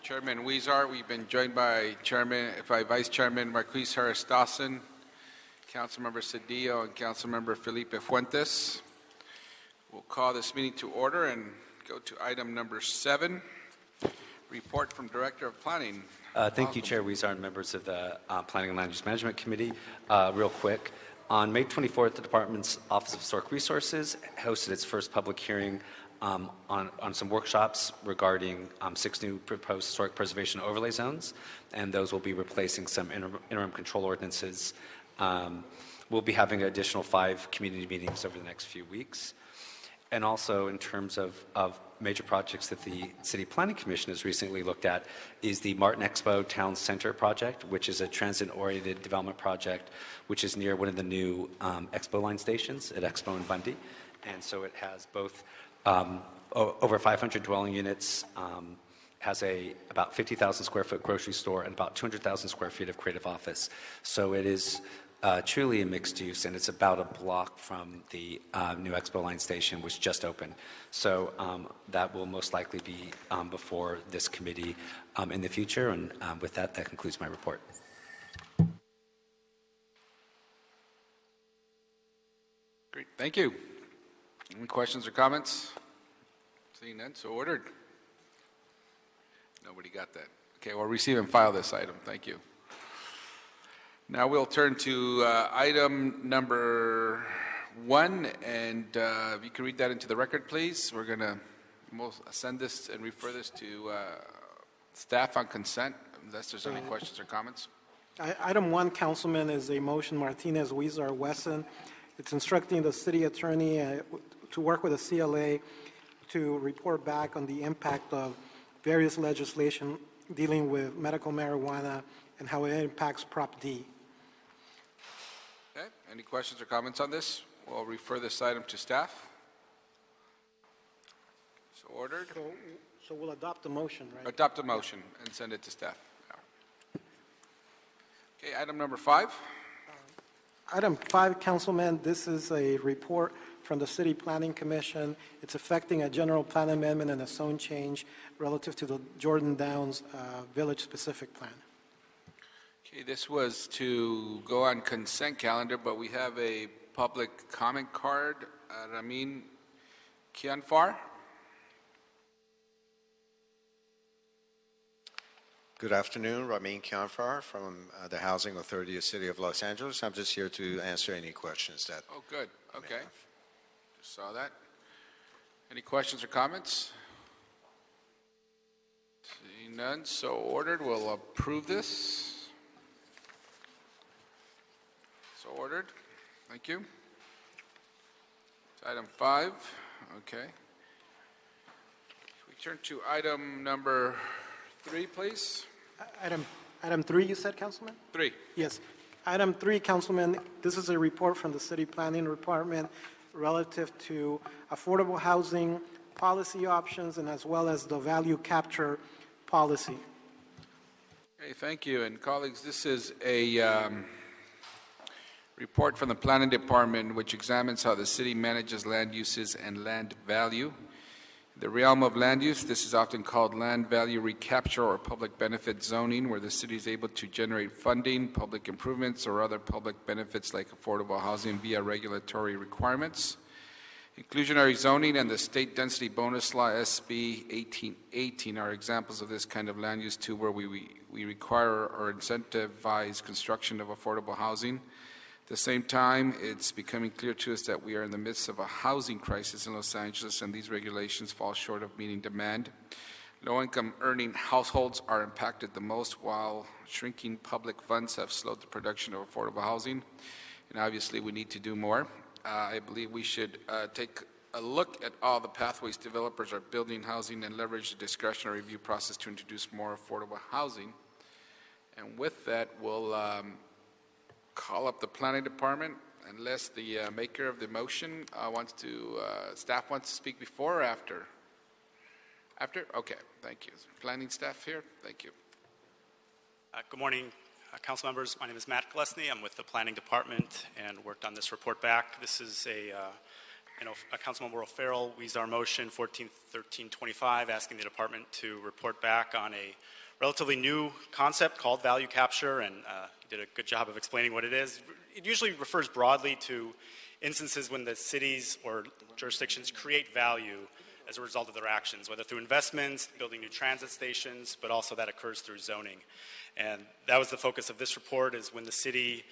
Chairman Weezar. We've been joined by Vice Chairman Marquis Harris Dawson, Councilmember Cedillo, and Councilmember Felipe Fuentes. We'll call this meeting to order and go to item number 7, report from Director of Planning. Thank you, Chair Weezar and members of the Planning and Land Use Management Committee. Real quick, on May 24th, the Department's Office of Historic Resources hosted its first public hearing on some workshops regarding 6 new proposed historic preservation overlay zones, and those will be replacing some interim control ordinances. We'll be having an additional 5 community meetings over the next few weeks. And also, in terms of major projects that the City Planning Commission has recently looked at, is the Martin Expo Town Center project, which is a transit-oriented development project, which is near one of the new Expo line stations at Expo and Bundy. And so it has both over 500 dwelling units, has about 50,000 square foot grocery store, and about 200,000 square feet of creative office. So it is truly a mixed use, and it's about a block from the new Expo line station, which just opened. So that will most likely be before this committee in the future. And with that concludes my report. Great, thank you. Any questions or comments? Seeing none, so ordered. Nobody got that. Okay, we'll receive and file this item. Thank you. Now we'll turn to item number 1, and if you can read that into the record, please. We're going to send this and refer this to staff on consent, unless there's any questions or comments. Item 1, Councilman, is a motion Martinez, Weezar, Wesson. It's instructing the city attorney to work with the CLA to report back on the impact of various legislation dealing with medical marijuana and how it impacts Prop D. Okay, any questions or comments on this? We'll refer this item to staff. So ordered. So we'll adopt the motion, right? Adopt the motion and send it to staff. Okay, item number 5. Item 5, Councilman, this is a report from the City Planning Commission. It's affecting a general plan amendment and a zone change relative to the Jordan Downs village-specific plan. Okay, this was to go on consent calendar, but we have a public comment card. Ramin Kianfar. Good afternoon, Ramin Kianfar from the Housing Authority of the City of Los Angeles. I'm just here to answer any questions that. Oh, good. Okay. Just saw that. Any questions or comments? Seeing none, so ordered. We'll approve this. So ordered. Thank you. It's item 5. Okay. We turn to item number 3, please. Item 3, you said, Councilman? 3. Yes. Item 3, Councilman, this is a report from the City Planning Department relative to affordable housing policy options and as well as the value capture policy. Okay, thank you. And colleagues, this is a report from the Planning Department which examines how the city manages land uses and land value. In the realm of land use, this is often called land value recapture or public benefit zoning, where the city is able to generate funding, public improvements, or other public benefits like affordable housing via regulatory requirements. Inclusionary zoning and the state density bonus law SB 1818 are examples of this kind of land use too, where we require or incentivize construction of affordable housing. At the same time, it's becoming clear to us that we are in the midst of a housing crisis in Los Angeles, and these regulations fall short of meeting demand. Low-income earning households are impacted the most, while shrinking public funds have slowed the production of affordable housing. And obviously, we need to do more. I believe we should take a look at all the pathways developers are building housing and leverage the discretionary review process to introduce more affordable housing. And with that, we'll call up the Planning Department, unless the maker of the motion staff wants to speak before or after? After? Okay, thank you. Planning staff here? Thank you. Good morning, council members. My name is Matt Glesney. I'm with the Planning Department and worked on this report back. This is a Councilmember O'Farrell, Weezer motion 141325, asking the department to report back on a relatively new concept called value capture, and he did a good job of explaining what it is. It usually refers broadly to instances when the cities or jurisdictions create value as a result of their actions, whether through investments, building new transit stations, but also that occurs through zoning. And that was the focus of this report, is when the city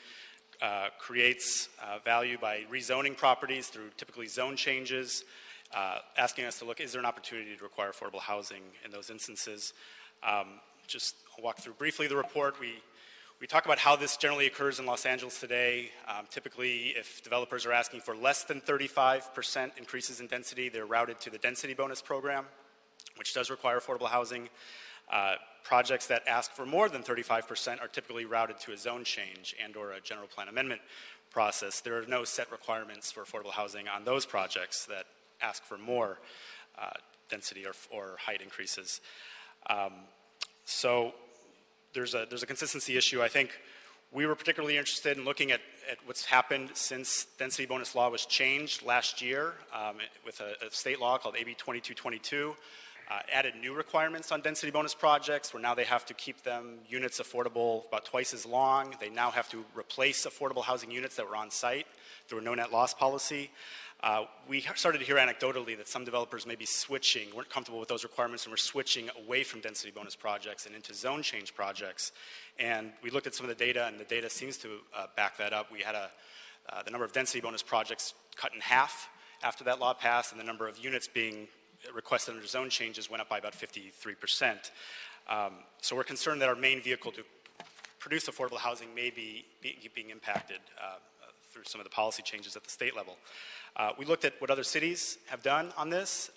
creates value by rezoning properties through typically zone changes, asking us to look, is there an opportunity to require affordable housing in those instances? Just I'll walk through briefly the report. We talk about how this generally occurs in Los Angeles today. Typically, if developers are asking for less than 35% increases in density, they're routed to the density bonus program, which does require affordable housing. Projects that ask for more than 35% are typically routed to a zone change and or a general plan amendment process. There are no set requirements for affordable housing on those projects that ask for more density or height increases. So there's a consistency issue. I think we were particularly interested in looking at what's happened since density bonus law was changed last year with a state law called AB 2222. Added new requirements on density bonus projects where now they have to keep them units affordable about twice as long. They now have to replace affordable housing units that were on site through a no net loss policy. We started to hear anecdotally that some developers may be switching, weren't comfortable with those requirements, and were switching away from density bonus projects and into zone change projects. And we looked at some of the data, and the data seems to back that up. We had the number of density bonus projects cut in half after that law passed, and the number of units being requested under zone changes went up by about 53%. So we're concerned that our main vehicle to produce affordable housing may be being impacted through some of the policy changes at the state level. We looked at what other cities have done on this.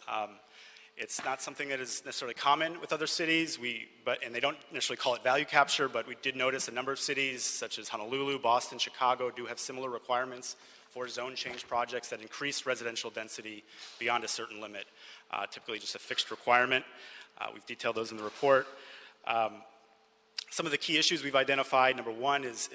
It's not something that is necessarily common with other cities, and they don't necessarily call it value capture, but we did notice a number of cities such as Honolulu, Boston, Chicago do have similar requirements for zone change projects that increase residential density beyond a certain limit, typically just a fixed requirement. We've detailed those in the report. Some of the key issues we've identified, number one is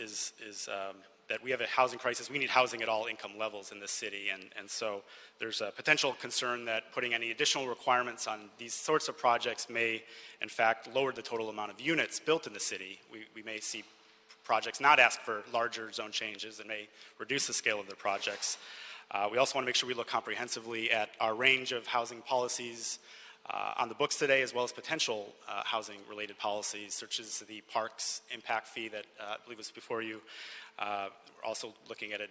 that we have a housing crisis. We need housing at all income levels in this city, and so there's a potential concern that putting any additional requirements on these sorts of projects may, in fact, lower the total amount of units built in the city. We may see projects not ask for larger zone changes and may reduce the scale of their projects. We also want to make sure we look comprehensively at our range of housing policies on the books today, as well as potential housing-related policies, such as the parks impact fee that I believe was before you. We're also looking at a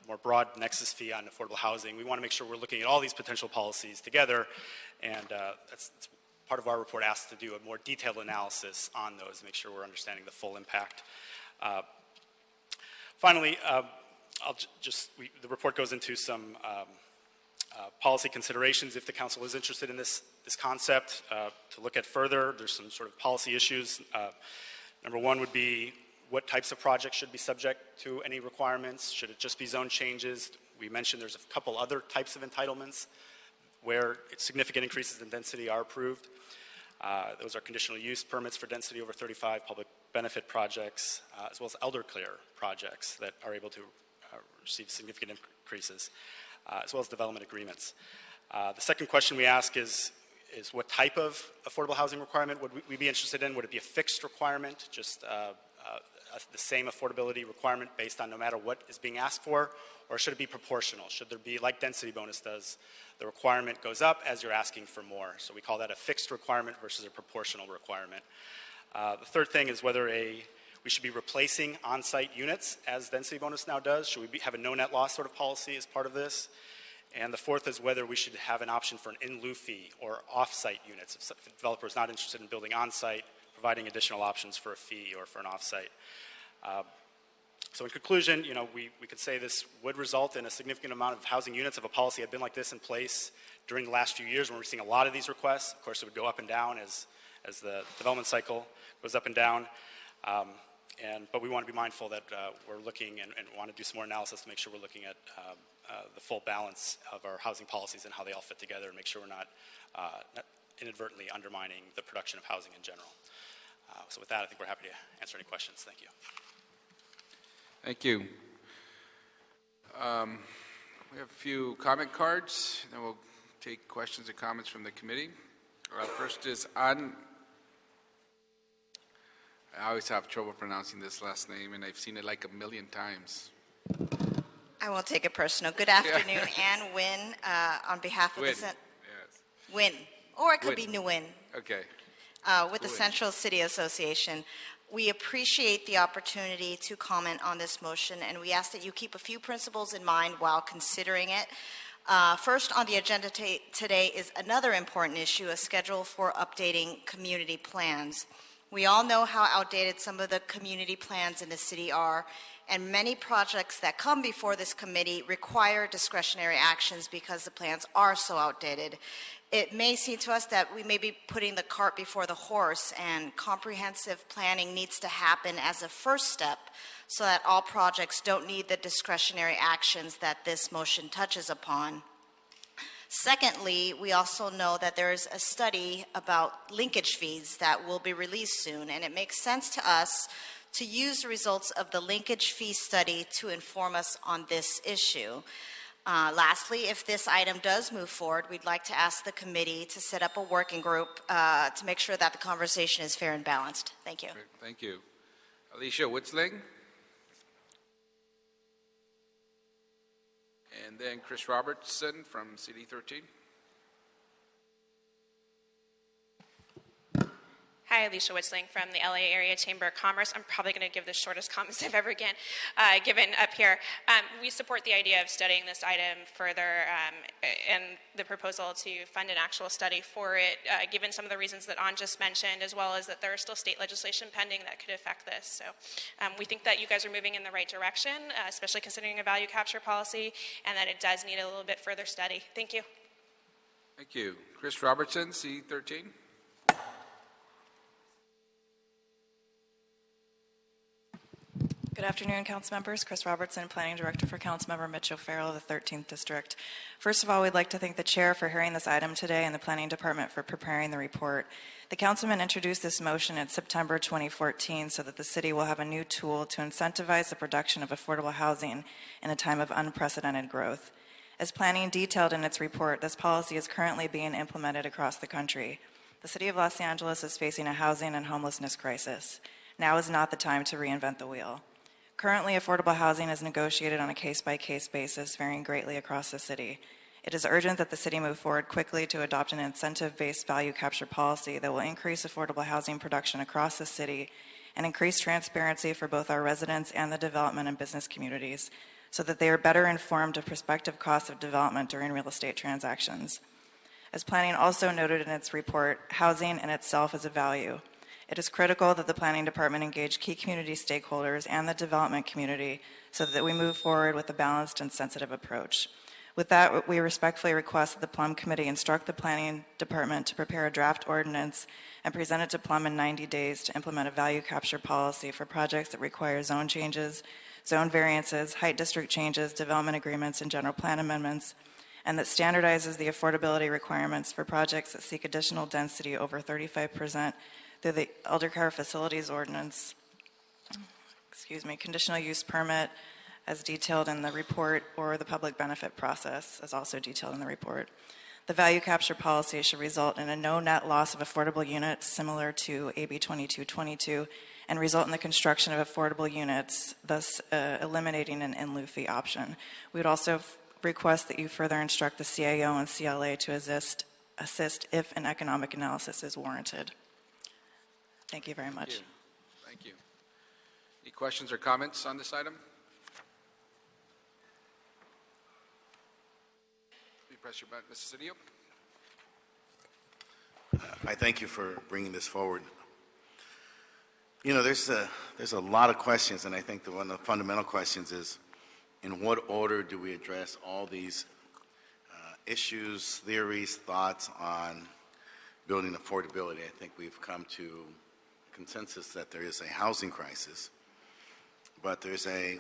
more broad nexus fee on affordable housing. We want to make sure we're looking at all these potential policies together, and that's part of our report asks to do a more detailed analysis on those, make sure we're understanding the full impact. Finally, the report goes into some policy considerations if the council is interested in this concept to look at further. There's some sort of policy issues. Number one would be what types of projects should be subject to any requirements? Should it just be zone changes? We mentioned there's a couple other types of entitlements where significant increases in density are approved. Those are conditional use permits for density over 35, public benefit projects, as well as elder care projects that are able to receive significant increases, as well as development agreements. The second question we ask is what type of affordable housing requirement would we be interested in? Would it be a fixed requirement, just the same affordability requirement based on no matter what is being asked for, or should it be proportional? Should there be, like density bonus does, the requirement goes up as you're asking for more? So we call that a fixed requirement versus a proportional requirement. The third thing is whether we should be replacing on-site units, as density bonus now does. Should we have a no net loss sort of policy as part of this? And the fourth is whether we should have an option for an in lieu fee or off-site units. If the developer is not interested in building on-site, providing additional options for a fee or for an off-site. So in conclusion, we could say this would result in a significant amount of housing units if a policy had been like this in place during the last few years when we're seeing a lot of these requests. Of course, it would go up and down as the development cycle goes up and down. But we want to be mindful that we're looking and want to do some more analysis to make sure we're looking at the full balance of our housing policies and how they all fit together, and make sure we're not inadvertently undermining the production of housing in general. So with that, I think we're happy to answer any questions. Thank you. Thank you. We have a few comment cards, and then we'll take questions and comments from the committee. First is An. I always have trouble pronouncing this last name, and I've seen it like a million times. I won't take it personal. Good afternoon, Ann Wynn, on behalf of Win. the Yes. Wynn, or it could Wynn. be Nguyen, Okay. with the Wynn. Central City Association. We appreciate the opportunity to comment on this motion, and we ask that you keep a few principles in mind while considering it. First on the agenda today is another important issue, a schedule for updating community plans. We all know how outdated some of the community plans in the city are, and many projects that come before this committee require discretionary actions because the plans are so outdated. It may seem to us that we may be putting the cart before the horse, and comprehensive planning needs to happen as a first step so that all projects don't need the discretionary actions that this motion touches upon. Secondly, we also know that there is a study about linkage fees that will be released soon, and it makes sense to us to use the results of the linkage fee study to inform us on this issue. Lastly, if this item does move forward, we'd like to ask the committee to set up a working group to make sure that the conversation is fair and balanced. Thank you. Great. Thank you. Alicia Woodsling. And then Chris Robertson from CD 13. Hi, Alicia Woodsling from the LA Area Chamber of Commerce. I'm probably going to give the shortest comments I've ever given up here. We support the idea of studying this item further and the proposal to fund an actual study for it, given some of the reasons that An just mentioned, as well as that there is still state legislation pending that could affect this. So we think that you guys are moving in the right direction, especially considering a value capture policy, and that it does need a little bit further study. Thank you. Thank you. Chris Robertson, CD 13. Good afternoon, council members. Chris Robertson, Planning Director for Councilmember Mitch O'Farrell of the 13th District. First of all, we'd like to thank the Chair for hearing this item today and the Planning Department for preparing the report. The Councilman introduced this motion in September 2014 so that the City will have a new tool to incentivize the production of affordable housing in a time of unprecedented growth. As Planning detailed in its report, this policy is currently being implemented across the country. The City of Los Angeles is facing a housing and homelessness crisis. Now is not the time to reinvent the wheel. Currently, affordable housing is negotiated on a case-by-case basis, varying greatly across the city. It is urgent that the city move forward quickly to adopt an incentive-based value capture policy that will increase affordable housing production across the city and increase transparency for both our residents and the development and business communities so that they are better informed of prospective costs of development during real estate transactions. As Planning also noted in its report, housing in itself is a value. It is critical that the Planning Department engage key community stakeholders and the development community so that we move forward with a balanced and sensitive approach. With that, we respectfully request that the Plum Committee instruct the Planning Department to prepare a draft ordinance and present it to Plum in 90 days to implement a value capture policy for projects that require zone changes, zone variances, height district changes, development agreements, and general plan amendments, and that standardizes the affordability requirements for projects that seek additional density over 35% through the Eldercar Facilities Ordinance, conditional use permit as detailed in the report, or the public benefit process as also detailed in the report. The value capture policy should result in a no net loss of affordable units similar to AB 2222 and result in the construction of affordable units, thus eliminating an in-lieu fee option. We would also request that you further instruct the CAO and CLA to assist if an economic analysis is warranted. Thank you very much. Thank you. Any questions or comments on this item? Please press your button, Mrs. Cedillo. I thank you for bringing this forward. You know, there's a lot of questions, and I think one of the fundamental questions is, in what order do we address all these issues, theories, thoughts on building affordability? I think we've come to consensus that there is a housing crisis, but there's a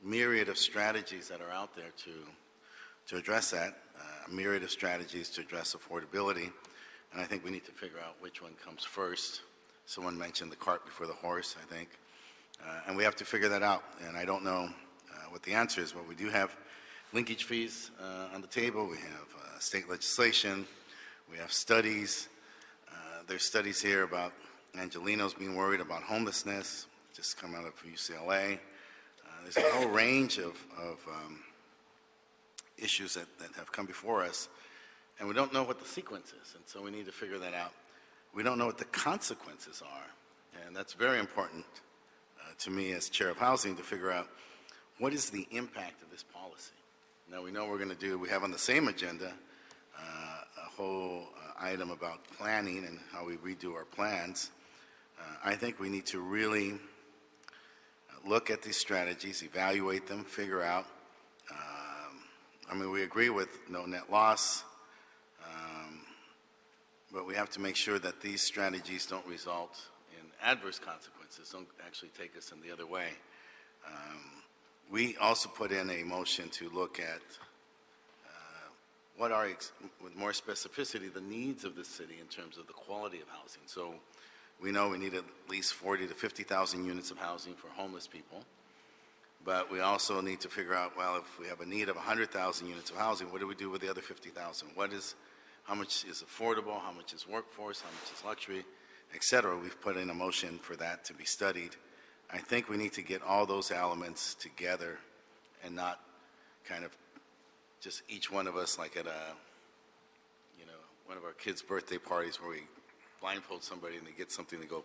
myriad of strategies that are out there to address that, a myriad of strategies to address affordability, and I think we need to figure out which one comes first. Someone mentioned the cart before the horse, I think, and we have to figure that out, and I don't know what the answer is, but we do have linkage fees on the table. We have state legislation. We have studies. There's studies here about Angelenos being worried about homelessness, just come out of UCLA. There's a whole range of issues that have come before us, and we don't know what the sequence is, and so we need to figure that out. We don't know what the consequences are, and that's very important to me as chair of housing to figure out what is the impact of this policy. Now we know we have on the same agenda a whole item about planning and how we redo our plans. I think we need to really look at these strategies, evaluate them, figure out. We agree with no net loss, but we have to make sure that these strategies don't result in adverse consequences, don't actually take us in the other way. We also put in a motion to look at what are, with more specificity, the needs of the city in terms of the quality of housing. So we know we need at least 40 to 50,000 units of housing for homeless people. But we also need to figure out, well, if we have a need of 100,000 units of housing, what do we do with the other 50,000? How much is affordable? How much is workforce? How much is luxury, et cetera? We've put in a motion for that to be studied. I think we need to get all those elements together and not kind of just each one of us like at one of our kids' birthday parties where we blindfold somebody and they get something, they go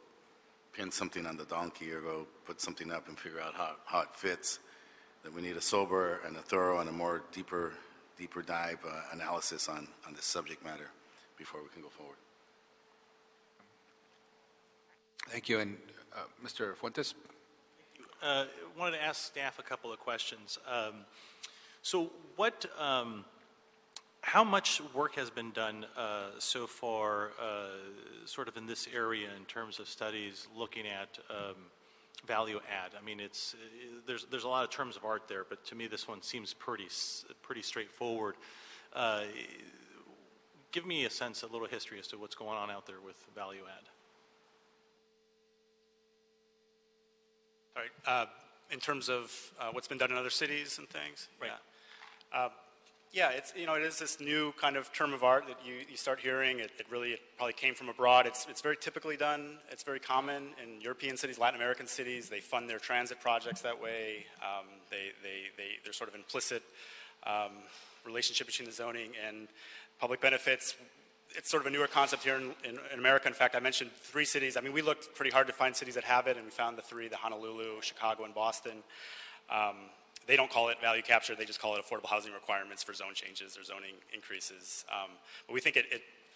pin something on the donkey or go put something up and figure out how it fits. That we need a sober and a thorough and a more deeper dive analysis on this subject matter before we can go forward. Thank you. And Mr. Fuentes? Wanted to ask staff a couple of questions. So how much work has been done so far sort of in this area in terms of studies looking at value add? There's a lot of terms of art there, but to me this one seems pretty straightforward. Give me a little history as to what's going on out there with value add. All right. In terms of what's been done in other cities and things? Right. Yeah. It is this new kind of term of art that you start hearing. It probably came from abroad. It's very typically done. It's very common in European cities, Latin American cities. They fund their transit projects that way. There's sort of implicit relationship between the zoning and public benefits. It's sort of a newer concept here in America. In fact, I mentioned 3 cities. We looked pretty hard to find cities that have it, and we found the 3, the Honolulu, Chicago, and Boston. They don't call it value capture. They just call it affordable housing requirements for zone changes or zoning increases. But we think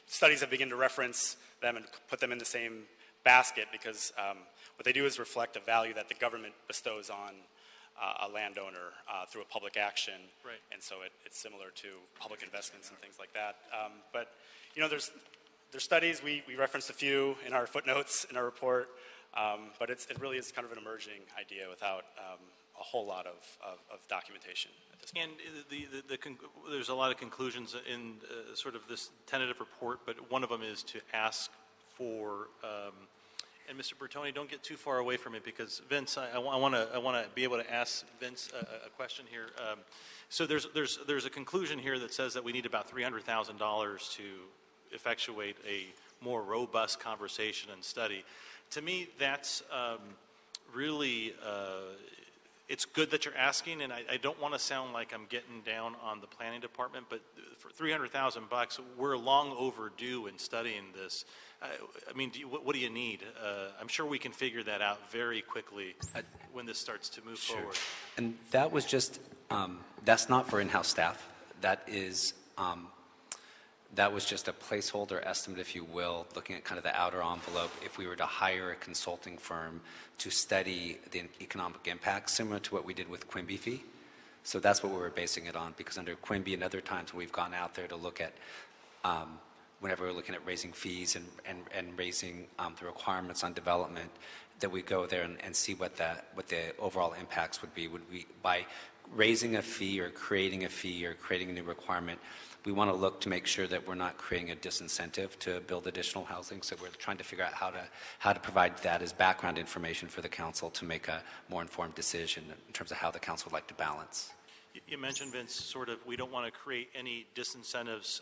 studies have begun to reference them and put them in the same basket because what they do is reflect a value that the government bestows on a landowner through a public action. Right. And so it's similar to public investments and things like that. But there's studies. We referenced a few in our footnotes in our report, but it really is kind of an emerging idea without a whole lot of documentation at this point. And there's a lot of conclusions in sort of this tentative report, but one of them is to ask for, and Mr. Bertoni, don't get too far away from it because Vince, I want to be able to ask Vince a question here. So there's a conclusion here that says that we need about $300,000 to effectuate a more robust conversation and study. To me, that's really, it's good that you're asking, and I don't want to sound like I'm getting down on the planning department, but for $300,000, we're long overdue in studying this. What do you need? I'm sure we can figure that out very quickly when this starts to move forward. And that was just, that's not for in-house staff. That was just a placeholder estimate, if you will, looking at kind of the outer envelope if we were to hire a consulting firm to study the economic impact, similar to what we did with Quimby fee. So that's what we were basing it on, because under Quimby and other times when we've gone out there to look at, whenever we're looking at raising fees and raising the requirements on development, that we go there and see what the overall impacts would be. Would we, by raising a fee or creating a new requirement, we want to look to make sure that we're not creating a disincentive to build additional housing. So we're trying to figure out how to provide that as background information for the council to make a more informed decision in terms of how the council would like to balance. You mentioned, Vince, sort of we don't want to create any disincentives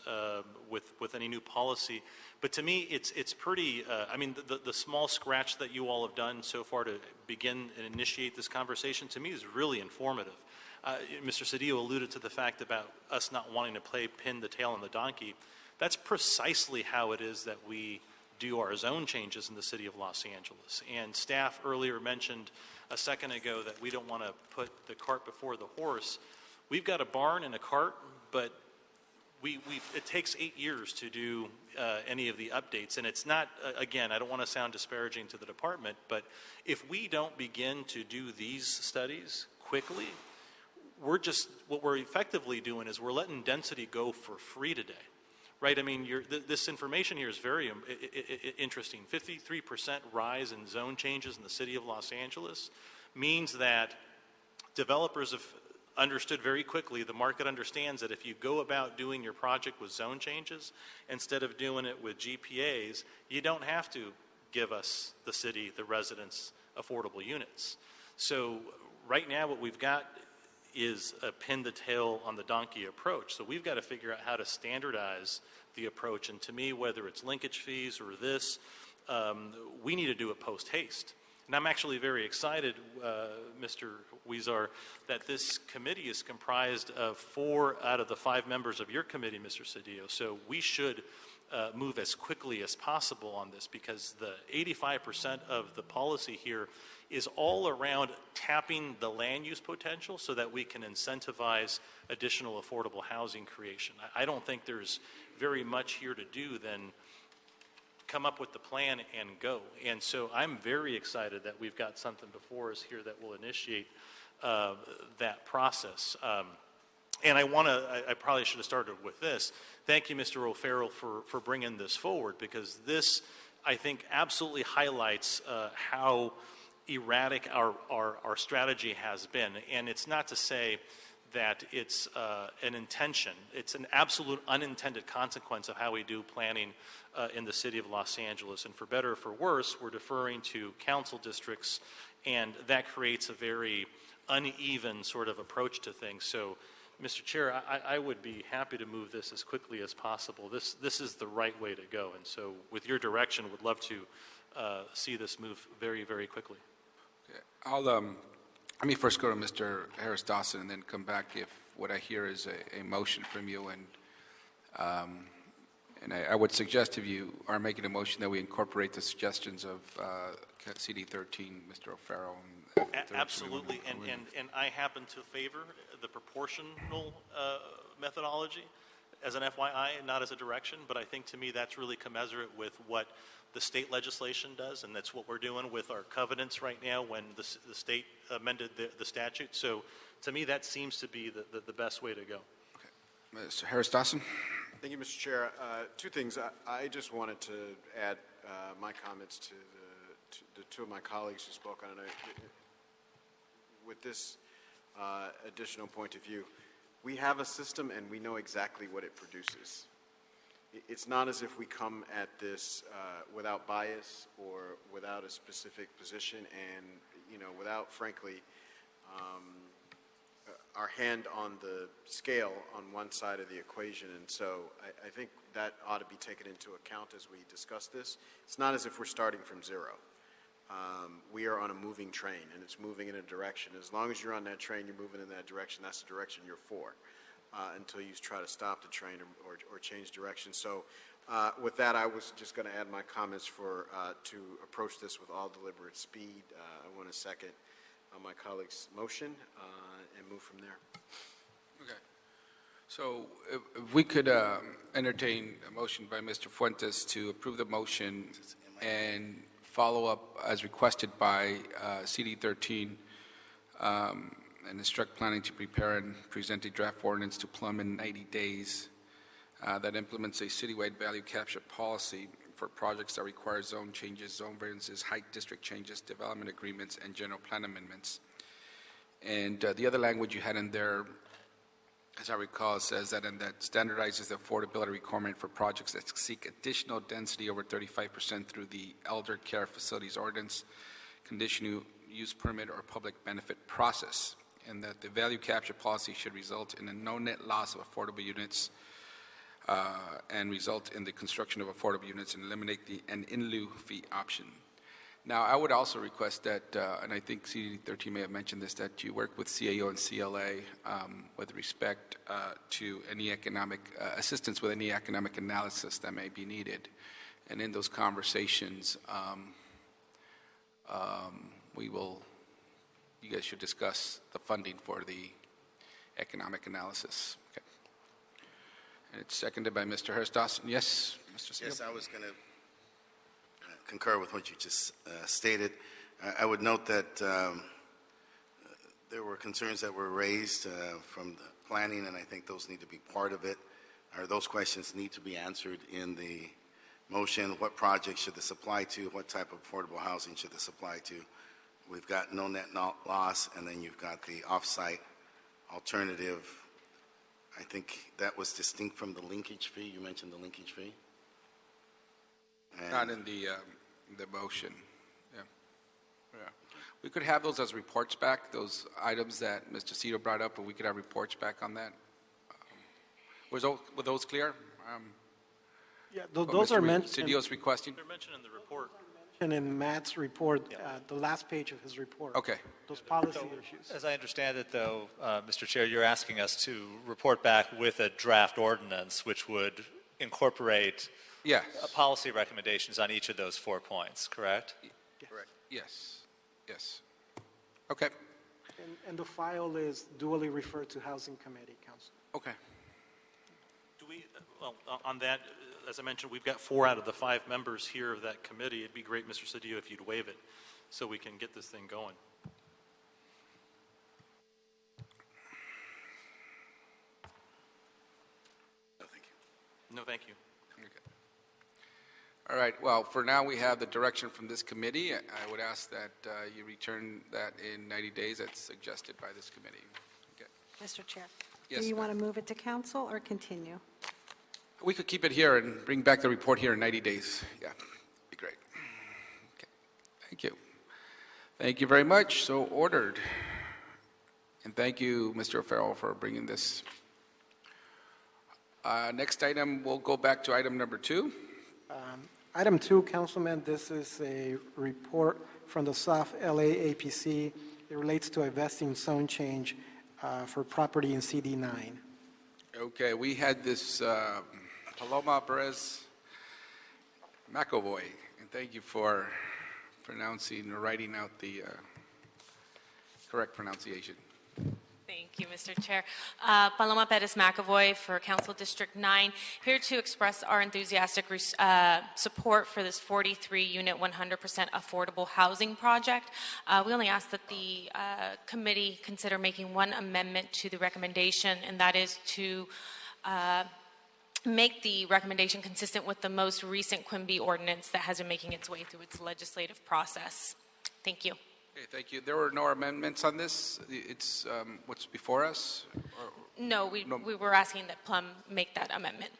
with any new policy. But to me, it's pretty, I mean, the small scratch that you all have done so far to begin and initiate this conversation, to me, is really informative. Mr. Cedillo alluded to the fact about us not wanting to play pin the tail on the donkey. That's precisely how it is that we do our zone changes in the city of Los Angeles. And staff earlier mentioned a second ago that we don't want to put the cart before the horse. We've got a barn and a cart, but it takes 8 years to do any of the updates. And it's not, again, I don't want to sound disparaging to the department, but if we don't begin to do these studies quickly, what we're effectively doing is we're letting density go for free today. Right, I mean, this information here is very interesting. 53% rise in zone changes in the city of Los Angeles means that developers have understood very quickly, the market understands that if you go about doing your project with zone changes, instead of doing it with GPAs, you don't have to give us, the city, the residents, affordable units. So right now what we've got is a pin the tail on the donkey approach. So we've got to figure out how to standardize the approach. And to me, whether it's linkage fees or this, we need to do it post haste. And I'm actually very excited, Mr. Huizar, that this committee is comprised of 4 out of the 5 members of your committee, Mr. Cedillo. So we should move as quickly as possible on this, because the 85% of the policy here is all around tapping the land use potential so that we can incentivize additional affordable housing creation. I don't think there's very much here to do than come up with the plan and go. And so I'm very excited that we've got something before us here that will initiate that process. And I probably should have started with this. Thank you, Mr. O'Farrell, for bringing this forward, because this, I think, absolutely highlights how erratic our strategy has been. And it's not to say that it's an intention. It's an absolute unintended consequence of how we do planning in the city of Los Angeles. And for better or for worse, we're deferring to council districts, and that creates a very uneven sort of approach to things. So, Mr. Chair, I would be happy to move this as quickly as possible. This is the right way to go. And so with your direction, would love to see this move very, very quickly. Okay. Let me first go to Mr. Harris Dawson and then come back if what I hear is a motion from you. And I would suggest if you are making a motion that we incorporate the suggestions of CD 13, Mr. O'Farrell. Absolutely, and I happen to favor the proportional methodology as an FYI, not as a direction, but I think to me that's really commensurate with what the state legislation does, and that's what we're doing with our covenants right now when the state amended the statute. So to me that seems to be the best way to go. Okay. Mr. Harris Dawson. Thank you, Mr. Chair. 2 things. I just wanted to add my comments to the 2 of my colleagues who spoke on it. With this additional point of view, we have a system and we know exactly what it produces. It's not as if we come at this without bias or without a specific position and, without, frankly, our hand on the scale on one side of the equation. And so I think that ought to be taken into account as we discuss this. It's not as if we're starting from zero. We are on a moving train, and it's moving in a direction. As long as you're on that train, you're moving in that direction. That's the direction you're for, until you try to stop the train or change direction. So with that, I was just going to add my comments to approach this with all deliberate speed. I want to second my colleague's motion and move from there. Okay. So if we could entertain a motion by Mr. Fuentes to approve the motion and follow up as requested by CD 13 and instruct planning to prepare and present a draft ordinance to Plum in 90 days that implements a citywide value capture policy for projects that require zone changes, zone variances, height district changes, development agreements, and general plan amendments. And the other language you had in there, as I recall, says that standardizes the affordability requirement for projects that seek additional density over 35% through the elder care facilities ordinance, conditional use permit, or public benefit process. and that the value capture policy should result in a no net loss of affordable units and result in the construction of affordable units and eliminate an in lieu fee option. Now, I would also request that, and I think CD13 may have mentioned this, that you work with CAO and CLA with respect to any economic assistance with any economic analysis that may be needed. And in those conversations, you guys should discuss the funding for the economic analysis. Okay. And it's seconded by Mr. Hurst-Dawson. Yes, Mr. Seal? Yes, I was going to concur with what you just stated. I would note that there were concerns that were raised from the planning, and I think those need to be part of it, or those questions need to be answered in the motion. What project should this apply to? What type of affordable housing should this apply to? We've got no net loss, and then you've got the off-site alternative. I think that was distinct from the linkage fee. You mentioned the linkage fee. And Not in the motion. Yeah. Yeah. We could have those as reports back, those items that Mr. Cito brought up, and we could have reports back on that. Were those clear? Yeah, those are mentioned. Cedillo's requesting? They're mentioned in the report. And in Matt's report, the last page of his report. Okay. Those policy issues. As I understand it, though, Mr. Chair, you're asking us to report back with a draft ordinance which would incorporate Yes. Policy recommendations on each of those 4 points, correct? Correct. Yes. Yes. Okay. And the file is duly referred to Housing Committee, Council. Okay. Do we, well, on that, as I mentioned, we've got 4 out of the 5 members here of that committee. It'd be great, Mr. Cedillo, if you'd waive it so we can get this thing going. no, thank you. No, thank you. Okay. All right. Well, for now, we have the direction from this committee. I would ask that you return that in 90 days as suggested by this committee. Okay. Mr. Chair. Yes, Do you ma'am. want to move it to council or continue? We could keep it here and bring back the report here in 90 days. Yeah, be great. Okay. Thank you. Thank you very much. So ordered. And thank you, Mr. O'Farrell, for bringing this. Next item, we'll go back to item number 2. Item 2, Councilman, this is a report from the South LA APC. It relates to a vesting zone change for property in CD9. Okay, we had this Paloma Perez McAvoy, and thank you for pronouncing or writing out the correct pronunciation. Thank you, Mr. Chair. Paloma Perez McAvoy for Council District 9, here to express our enthusiastic support for this 43-unit, 100% affordable housing project. We only ask that the committee consider making one amendment to the recommendation, and that is to make the recommendation consistent with the most recent Quimby ordinance that has been making its way through its legislative process. Thank you. Okay, thank you. There were no amendments on this? It's what's before us? No, we were asking that Plum make that amendment.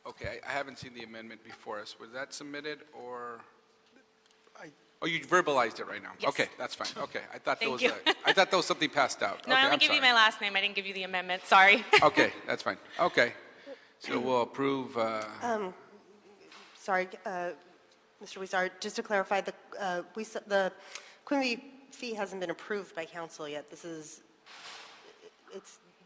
Okay, I haven't seen the amendment before us. Was that submitted or? Oh, you verbalized it right now? Yes. Okay, that's fine. Okay, I thought Thank there you. was I thought there was something passed out. No, Okay, I only I'm give you sorry. my last name. I didn't give you the amendment. Sorry. Okay, that's fine. Okay, so we'll approve. Sorry, Mr. Huizar, just to clarify, the Quimby fee hasn't been approved by council yet. It's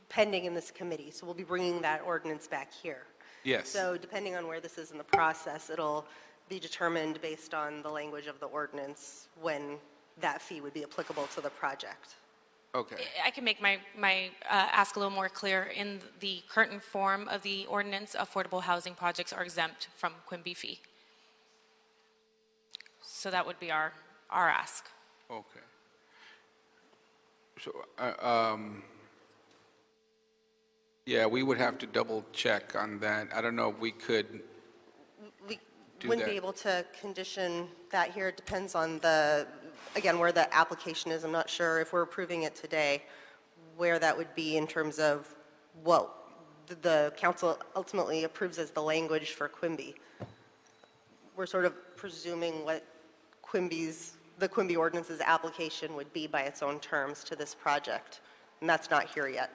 pending in this committee, so we'll be bringing that ordinance back here. Yes. So depending on where this is in the process, it'll be determined based on the language of the ordinance when that fee would be applicable to the project. Okay. I can make my ask a little more clear. In the current form of the ordinance, affordable housing projects are exempt from Quimby fee. So that would be our ask. Okay. So, yeah, we would have to double check on that. I don't know if we could We do wouldn't that. be able to condition that here. It depends on again, where the application is. I'm not sure if we're approving it today, where that would be in terms of what the council ultimately approves as the language for Quimby. We're sort of presuming what Quimby's the Quimby ordinance's application would be by its own terms to this project, and that's not here yet.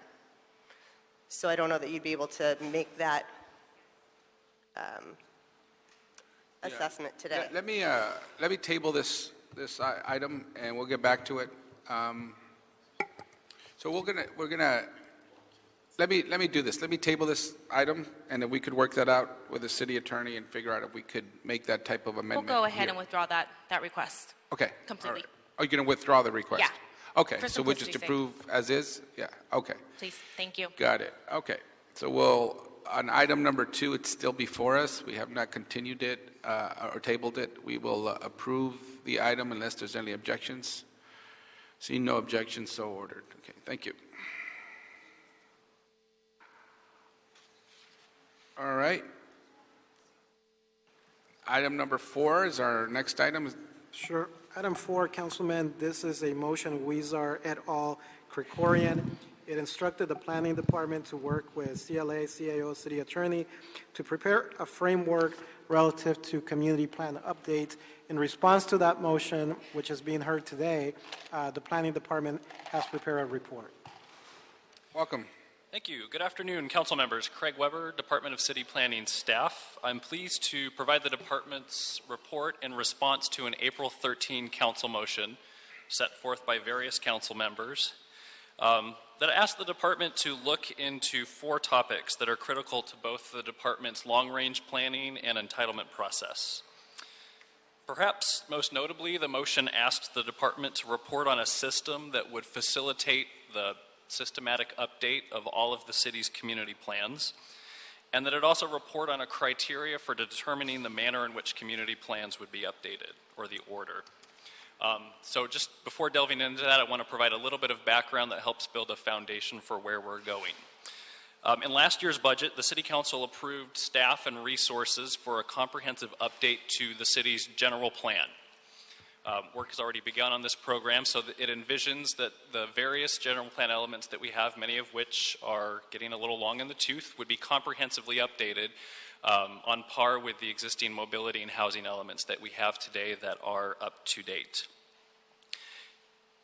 So I don't know that you'd be able to make that assessment today. Let me table this item, and we'll get back to it. So we're gonna let me do this. Let me table this item, and then we could work that out with the city attorney and figure out if we could make that type of amendment. We'll go ahead here. and withdraw that request. Okay. Completely. All right. Are you going to withdraw the request? Yeah. Okay. For So we'll just simplicity's sake. approve as is. Yeah. Okay. Please, thank you. Got it. Okay. So on item number 2, it's still before us. We have not continued it or tabled it. We will approve the item unless there's any objections. Seeing no objections, so ordered. Okay. Thank you. All right. Item number 4 is our next item. Sure. Item 4, Councilman, this is a motion, Weezer et al., Krikorian. It instructed the Planning Department to work with CLA, CAO, City Attorney to prepare a framework relative to community plan updates. In response to that motion, which is being heard today, the Planning Department has prepared a report. Welcome. Thank you. Good afternoon, council members. Craig Weber, Department of City Planning staff. I'm pleased to provide the department's report in response to an April 13 council motion set forth by various council members that asked the department to look into 4 topics that are critical to both the department's long-range planning and entitlement process. Perhaps most notably, the motion asked the department to report on a system that would facilitate the systematic update of all of the city's community plans, and that it also report on a criteria for determining the manner in which community plans would be updated, or the order. So just before delving into that, I want to provide a little bit of background that helps build a foundation for where we're going. In last year's budget, the City Council approved staff and resources for a comprehensive update to the city's general plan. Work has already begun on this program, so that it envisions that the various general plan elements that we have, many of which are getting a little long in the tooth, would be comprehensively updated on par with the existing mobility and housing elements that we have today that are up to date.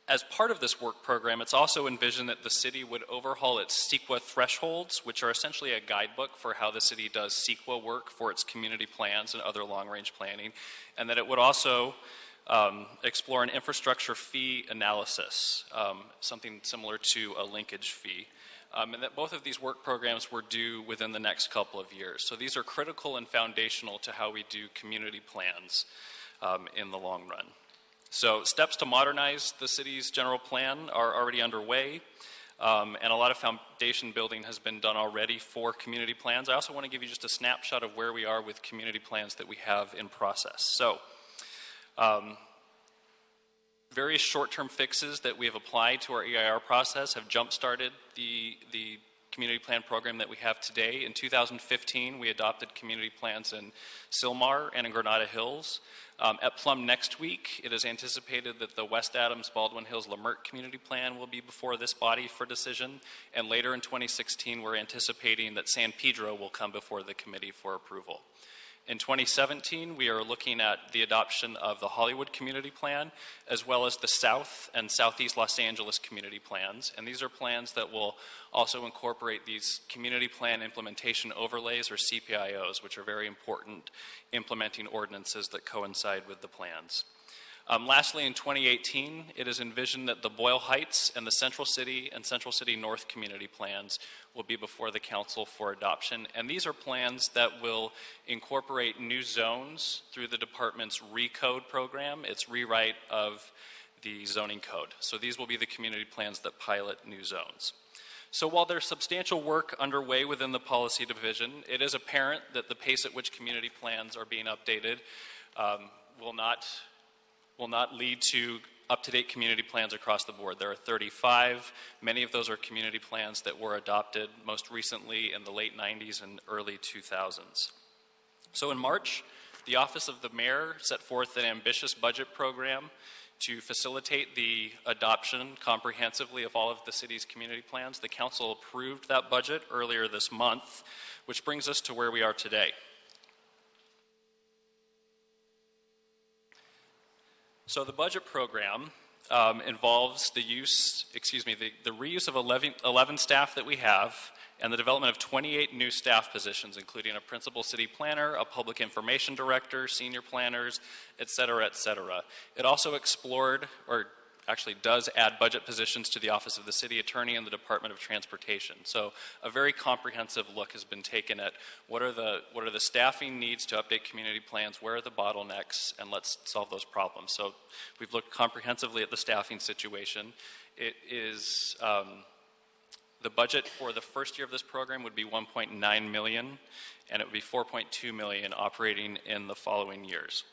As part of this work program, it's also envisioned that the city would overhaul its CEQA thresholds, which are essentially a guidebook for how the city does CEQA work for its community plans and other long-range planning, and that it would also explore an infrastructure fee analysis, something similar to a linkage fee, and that both of these work programs were due within the next couple of years. So these are critical and foundational to how we do community plans in the long run. So steps to modernize the city's general plan are already underway, and a lot of foundation building has been done already for community plans. I also want to give you just a snapshot of where we are with community plans that we have in process. So various short-term fixes that we have applied to our EIR process have jump-started the community plan program that we have today. In 2015, we adopted community plans in Sylmar and in Granada Hills. At Plum next week, it is anticipated that the West Adams, Baldwin Hills, Lamert community plan will be before this body for decision. And later in 2016, we're anticipating that San Pedro will come before the committee for approval. In 2017, we are looking at the adoption of the Hollywood Community Plan, as well as the South and Southeast Los Angeles Community Plans. And these are plans that will also incorporate these Community Plan Implementation Overlays, or CPIOs, which are very important implementing ordinances that coincide with the plans. Lastly, in 2018, it is envisioned that the Boyle Heights and the Central City and Central City North community plans will be before the council for adoption. And these are plans that will incorporate new zones through the department's RECODE program, its rewrite of the zoning code. So these will be the community plans that pilot new zones. So while there's substantial work underway within the policy division, it is apparent that the pace at which community plans are being updated will not lead to up-to-date community plans across the board. There are 35. Many of those are community plans that were adopted most recently in the late 90s and early 2000s. So in March, the Office of the Mayor set forth an ambitious budget program to facilitate the adoption comprehensively of all of the city's community plans. The council approved that budget earlier this month, which brings us to where we are today. So the budget program involves the reuse of 11 staff that we have and the development of 28 new staff positions, including a principal city planner, a public information director, senior planners, et cetera, et cetera. It also explored, or actually does add budget positions to the Office of the City Attorney and the Department of Transportation. So a very comprehensive look has been taken at what are the staffing needs to update community plans, where are the bottlenecks, and let's solve those problems. So we've looked comprehensively at the staffing situation. It is, the budget for the first year of this program would be $1.9 million, and it would be $4.2 million operating in the following years.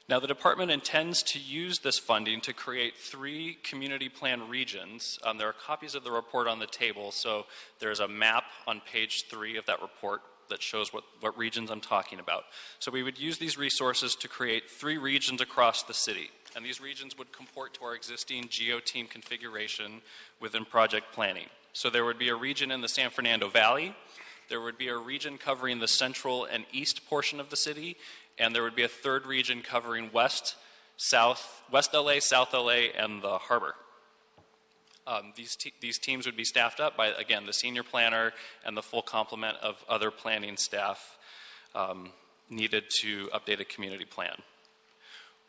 Now, the department intends to use this funding to create 3 community plan regions. There are copies of the report on the table, so there's a map on page 3 of that report that shows what regions I'm talking about. So we would use these resources to create 3 regions across the city, and these regions would comport to our existing GeoTeam configuration within project planning. So there would be a region in the San Fernando Valley, there would be a region covering the central and east portion of the city, and there would be a 3rd region covering West LA, South LA, and the harbor. These teams would be staffed up by, again, the senior planner and the full complement of other planning staff needed to update a community plan.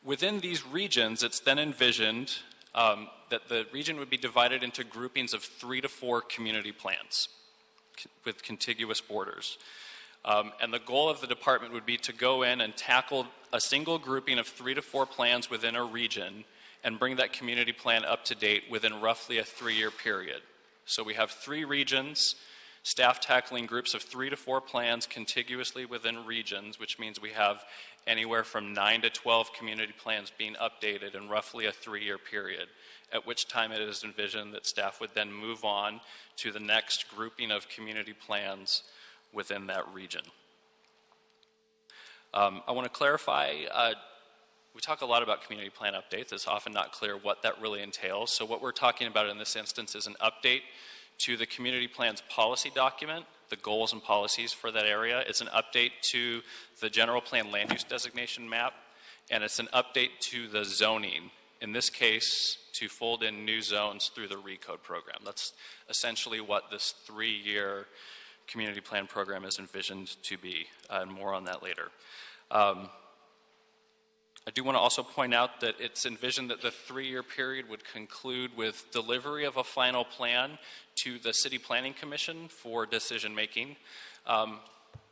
Within these regions, it's then envisioned that the region would be divided into groupings of 3 to 4 community plans with contiguous borders. And the goal of the department would be to go in and tackle a single grouping of 3 to 4 plans within a region and bring that community plan up to date within roughly a 3-year period. So we have 3 regions, staff tackling groups of 3 to 4 plans contiguously within regions, which means we have anywhere from 9 to 12 community plans being updated in roughly a 3-year period, at which time it is envisioned that staff would then move on to the next grouping of community plans within that region. I want to clarify, we talk a lot about community plan updates. It's often not clear what that really entails. So what we're talking about in this instance is an update to the community plan's policy document, the goals and policies for that area. It's an update to the general plan land use designation map, and it's an update to the zoning, in this case, to fold in new zones through the RECODE program. That's essentially what this 3-year community plan program is envisioned to be, and more on that later. I do want to also point out that it's envisioned that the 3-year period would conclude with delivery of a final plan to the City Planning Commission for decision making,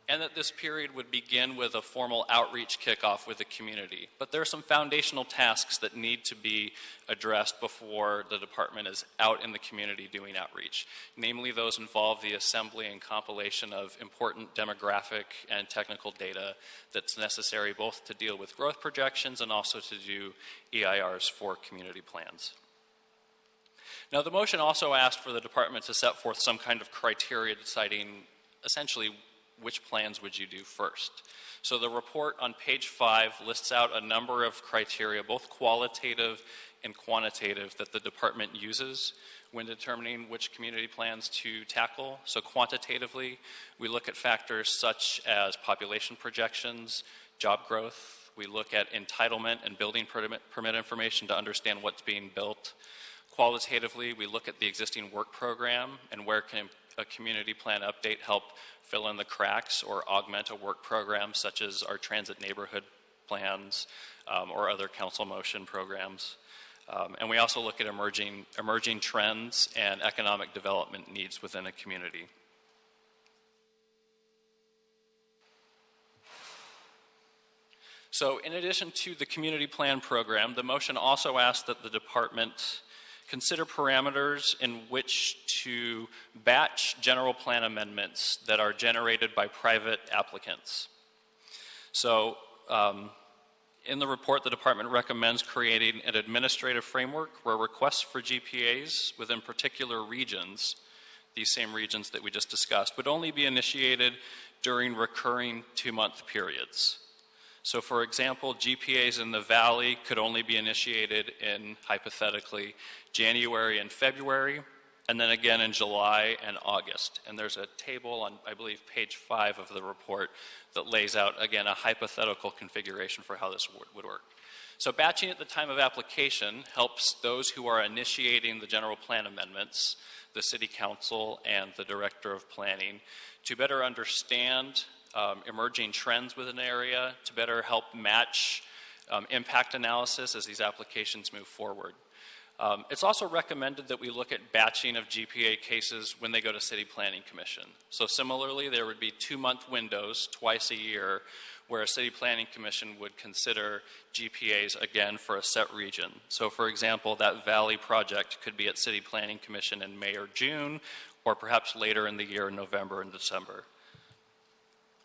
and that this period would begin with a formal outreach kickoff with the community. But there are some foundational tasks that need to be addressed before the department is out in the community doing outreach. Namely, those involve the assembly and compilation of important demographic and technical data that's necessary both to deal with growth projections and also to do EIRs for community plans. Now, the motion also asked for the department to set forth some kind of criteria deciding essentially which plans would you do first. So the report on page 5 lists out a number of criteria, both qualitative and quantitative, that the department uses when determining which community plans to tackle. So quantitatively, we look at factors such as population projections, job growth. We look at entitlement and building permit information to understand what's being built. Qualitatively, we look at the existing work program and where can a community plan update help fill in the cracks or augment a work program such as our transit neighborhood plans or other council motion programs. And we also look at emerging trends and economic development needs within a community. So in addition to the community plan program, the motion also asked that the department consider parameters in which to batch general plan amendments that are generated by private applicants. So in the report, the department recommends creating an administrative framework where requests for GPAs within particular regions, these same regions that we just discussed, would only be initiated during recurring 2-month periods. So for example, GPAs in the Valley could only be initiated in, hypothetically, January and February, and then again in July and August. And there's a table on, I believe, page 5 of the report that lays out, again, a hypothetical configuration for how this would work. So batching at the time of application helps those who are initiating the general plan amendments, the City Council and the Director of Planning, to better understand emerging trends within an area, to better help match impact analysis as these applications move forward. It's also recommended that we look at batching of GPA cases when they go to City Planning Commission. So similarly, there would be 2-month windows twice a year where a City Planning Commission would consider GPAs again for a set region. So for example, that Valley project could be at City Planning Commission in May or June, or perhaps later in the year in November and December.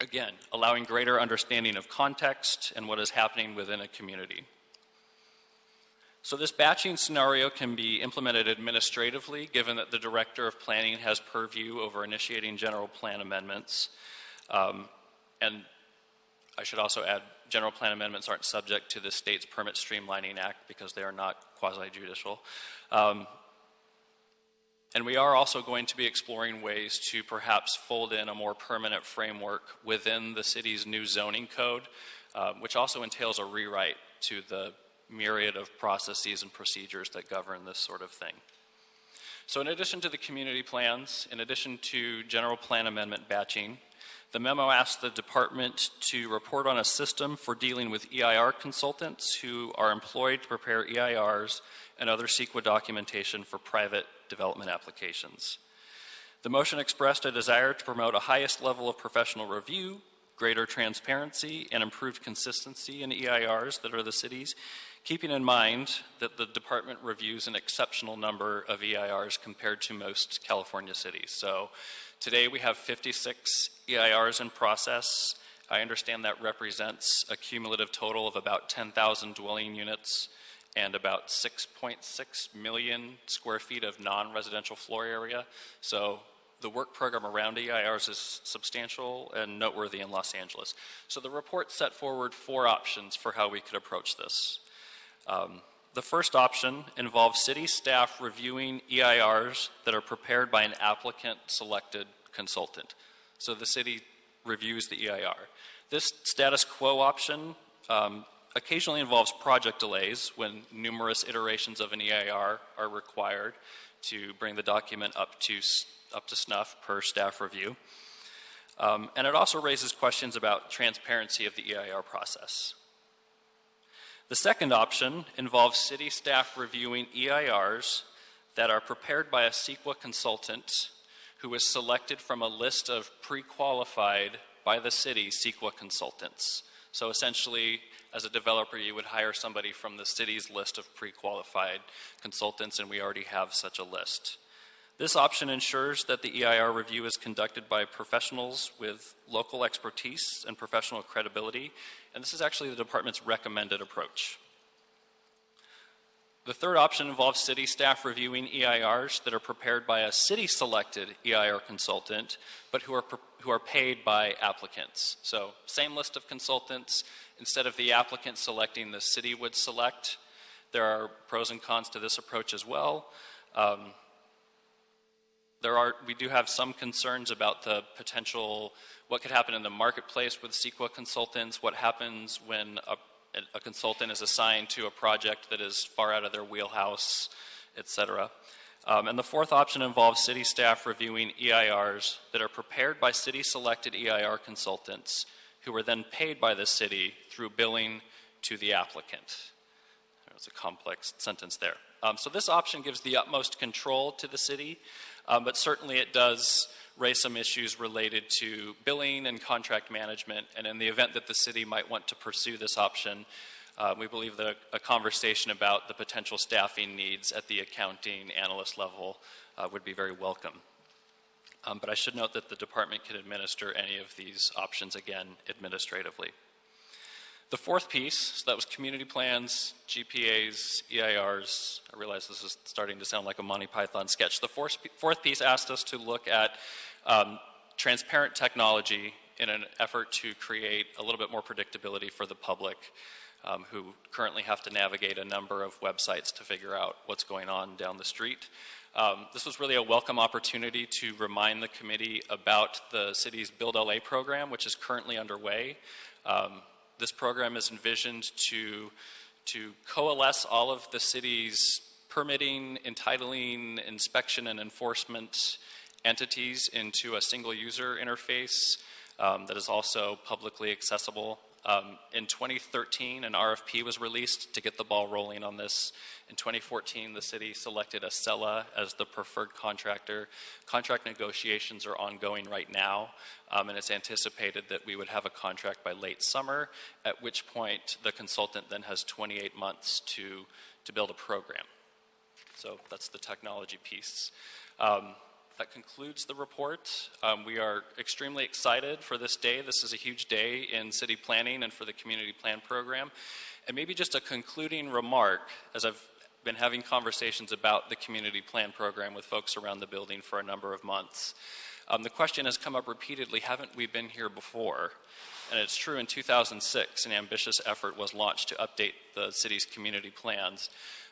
Again, allowing greater understanding of context and what is happening within a community. So this batching scenario can be implemented administratively, given that the Director of Planning has purview over initiating general plan amendments. And I should also add, general plan amendments aren't subject to the state's Permit Streamlining Act because they are not quasi-judicial. And we are also going to be exploring ways to perhaps fold in a more permanent framework within the city's new zoning code, which also entails a rewrite to the myriad of processes and procedures that govern this sort of thing. So in addition to the community plans, in addition to general plan amendment batching, the memo asks the department to report on a system for dealing with EIR consultants who are employed to prepare EIRs and other CEQA documentation for private development applications. The motion expressed a desire to promote a highest level of professional review, greater transparency, and improved consistency in EIRs that are the city's, keeping in mind that the department reviews an exceptional number of EIRs compared to most California cities. So today we have 56 EIRs in process. I understand that represents a cumulative total of about 10,000 dwelling units and about 6.6 million square feet of non-residential floor area. So the work program around EIRs is substantial and noteworthy in Los Angeles. So the report set forward 4 options for how we could approach this. The first option involves city staff reviewing EIRs that are prepared by an applicant-selected consultant. So the city reviews the EIR. This status quo option occasionally involves project delays when numerous iterations of an EIR are required to bring the document up to snuff per staff review. And it also raises questions about transparency of the EIR process. The second option involves city staff reviewing EIRs that are prepared by a CEQA consultant who is selected from a list of pre-qualified by the city CEQA consultants. So essentially, as a developer, you would hire somebody from the city's list of pre-qualified consultants, and we already have such a list. This option ensures that the EIR review is conducted by professionals with local expertise and professional credibility, and this is actually the department's recommended approach. The third option involves city staff reviewing EIRs that are prepared by a city-selected EIR consultant, but who are paid by applicants. So same list of consultants. Instead of the applicant selecting, the city would select. There are pros and cons to this approach as well. We do have some concerns about the potential, what could happen in the marketplace with CEQA consultants, what happens when a consultant is assigned to a project that is far out of their wheelhouse, et cetera. And the fourth option involves city staff reviewing EIRs that are prepared by city-selected EIR consultants who are then paid by the city through billing to the applicant. There's a complex sentence there. So this option gives the utmost control to the city, but certainly it does raise some issues related to billing and contract management, and in the event that the city might want to pursue this option, we believe that a conversation about the potential staffing needs at the accounting analyst level would be very welcome. But I should note that the department can administer any of these options, again, administratively. The fourth piece, so that was community plans, GPAs, EIRs. I realize this is starting to sound like a Monty Python sketch. The fourth piece asked us to look at transparent technology in an effort to create a little bit more predictability for the public who currently have to navigate a number of websites to figure out what's going on down the street. This was really a welcome opportunity to remind the committee about the city's Build LA program, which is currently underway. This program is envisioned to to coalesce all of the city's permitting, entitling, inspection, and enforcement entities into a single user interface that is also publicly accessible. In 2013, an RFP was released to get the ball rolling on this. In 2014, the city selected Acela as the preferred contractor. Contract negotiations are ongoing right now, and it's anticipated that we would have a contract by late summer, at which point the consultant then has 28 months to build a program. So that's the technology piece. That concludes the report. We are extremely excited for this day. This is a huge day in city planning and for the community plan program. And maybe just a concluding remark, as I've been having conversations about the community plan program with folks around the building for a number of months. The question has come up repeatedly, haven't we been here before? And it's true, in 2006, an ambitious effort was launched to update the city's community plans.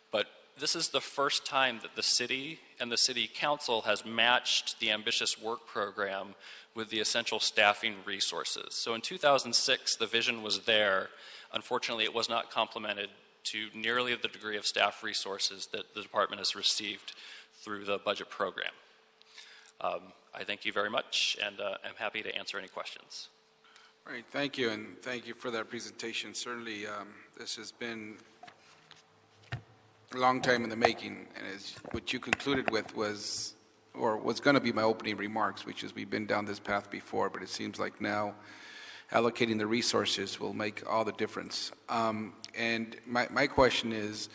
But this is the first time that the city and the city council has matched the ambitious work program with the essential staffing resources. So in 2006, the vision was there. Unfortunately, it was not complemented to nearly the degree of staff resources that the department has received through the budget program. I thank you very much, and I'm happy to answer any questions. All right, thank you, and thank you for that presentation. Certainly, this has been a long time in the making, and as what you concluded with was going to be my opening remarks, which is we've been down this path before, but it seems like now allocating the resources will make all the difference. And my question is,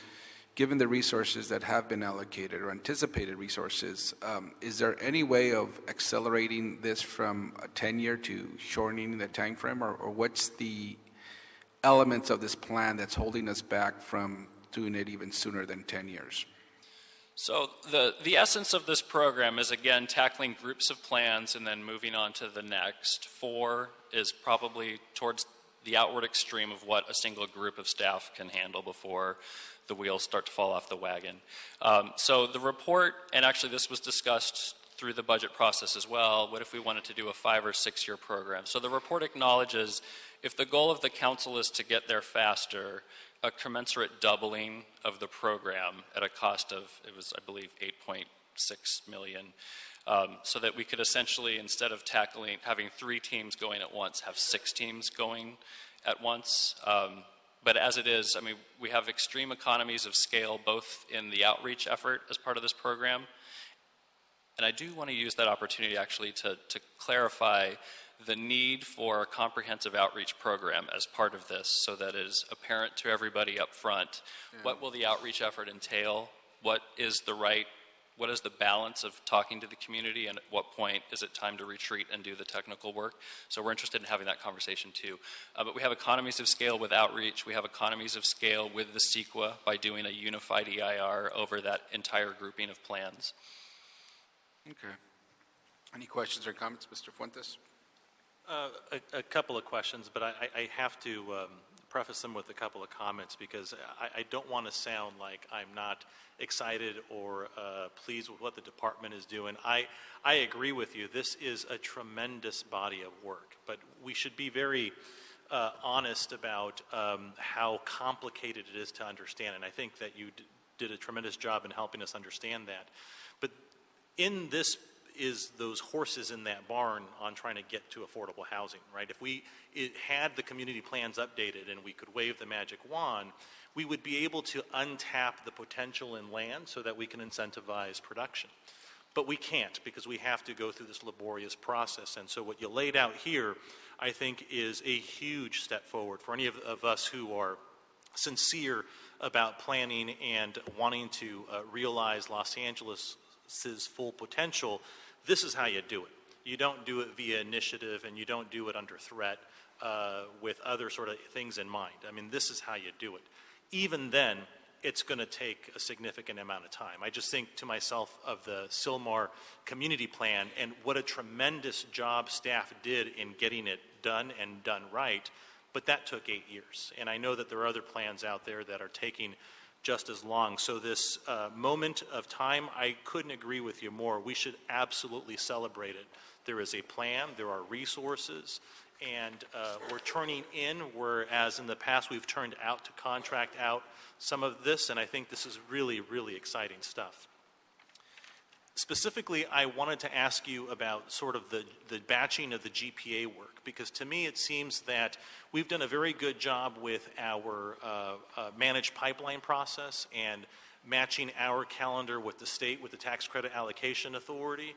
given the resources that have been allocated or anticipated resources, is there any way of accelerating this from a 10-year to shortening the time frame, or what's the elements of this plan that's holding us back from doing it even sooner than 10 years? So the essence of this program is, again, tackling groups of plans and then moving on to the next. 4 is probably towards the outward extreme of what a single group of staff can handle before the wheels start to fall off the wagon. So the report, and actually this was discussed through the budget process as well, what if we wanted to do a 5 or 6 year program? So the report acknowledges if the goal of the council is to get there faster, a commensurate doubling of the program at a cost of, it was, I believe, $8.6 million, so that we could essentially, instead of having 3 teams going at once, have 6 teams going at once. But as it is, I mean, we have extreme economies of scale, both in the outreach effort as part of this program. And I do want to use that opportunity actually to clarify the need for a comprehensive outreach program as part of this, so that it is apparent to everybody up front. What will the outreach effort entail? What is the balance of talking to the community, and at what point is it time to retreat and do the technical work? So we're interested in having that conversation too. But we have economies of scale with outreach. We have economies of scale with the CEQA by doing a unified EIR over that entire grouping of plans. Okay. Any questions or comments, Mr. Fuentes? A couple of questions, but I have to preface them with a couple of comments, because I don't want to sound like I'm not excited or pleased with what the department is doing. I agree with you. This is a tremendous body of work, but we should be very honest about how complicated it is to understand, and I think that you did a tremendous job in helping us understand that. But in this is those horses in that barn on trying to get to affordable housing, right? If we had the community plans updated and we could wave the magic wand, we would be able to untap the potential in land so that we can incentivize production. But we can't, because we have to go through this laborious process. And so what you laid out here, I think, is a huge step forward for any of us who are sincere about planning and wanting to realize Los Angeles' full potential. This is how you do it. You don't do it via initiative, and you don't do it under threat with other sort of things in mind. I mean, this is how you do it. Even then, it's going to take a significant amount of time. I just think to myself of the Sylmar community plan and what a tremendous job staff did in getting it done and done right, but that took 8 years. And I know that there are other plans out there that are taking just as long. So this moment of time, I couldn't agree with you more. We should absolutely celebrate it. There is a plan, there are resources, and we're turning in, whereas in the past we've turned out to contract out some of this, and I think this is really, really exciting stuff. Specifically, I wanted to ask you about sort of the batching of the GPA work, because to me it seems that we've done a very good job with our managed pipeline process and matching our calendar with the state, with the tax credit allocation authority.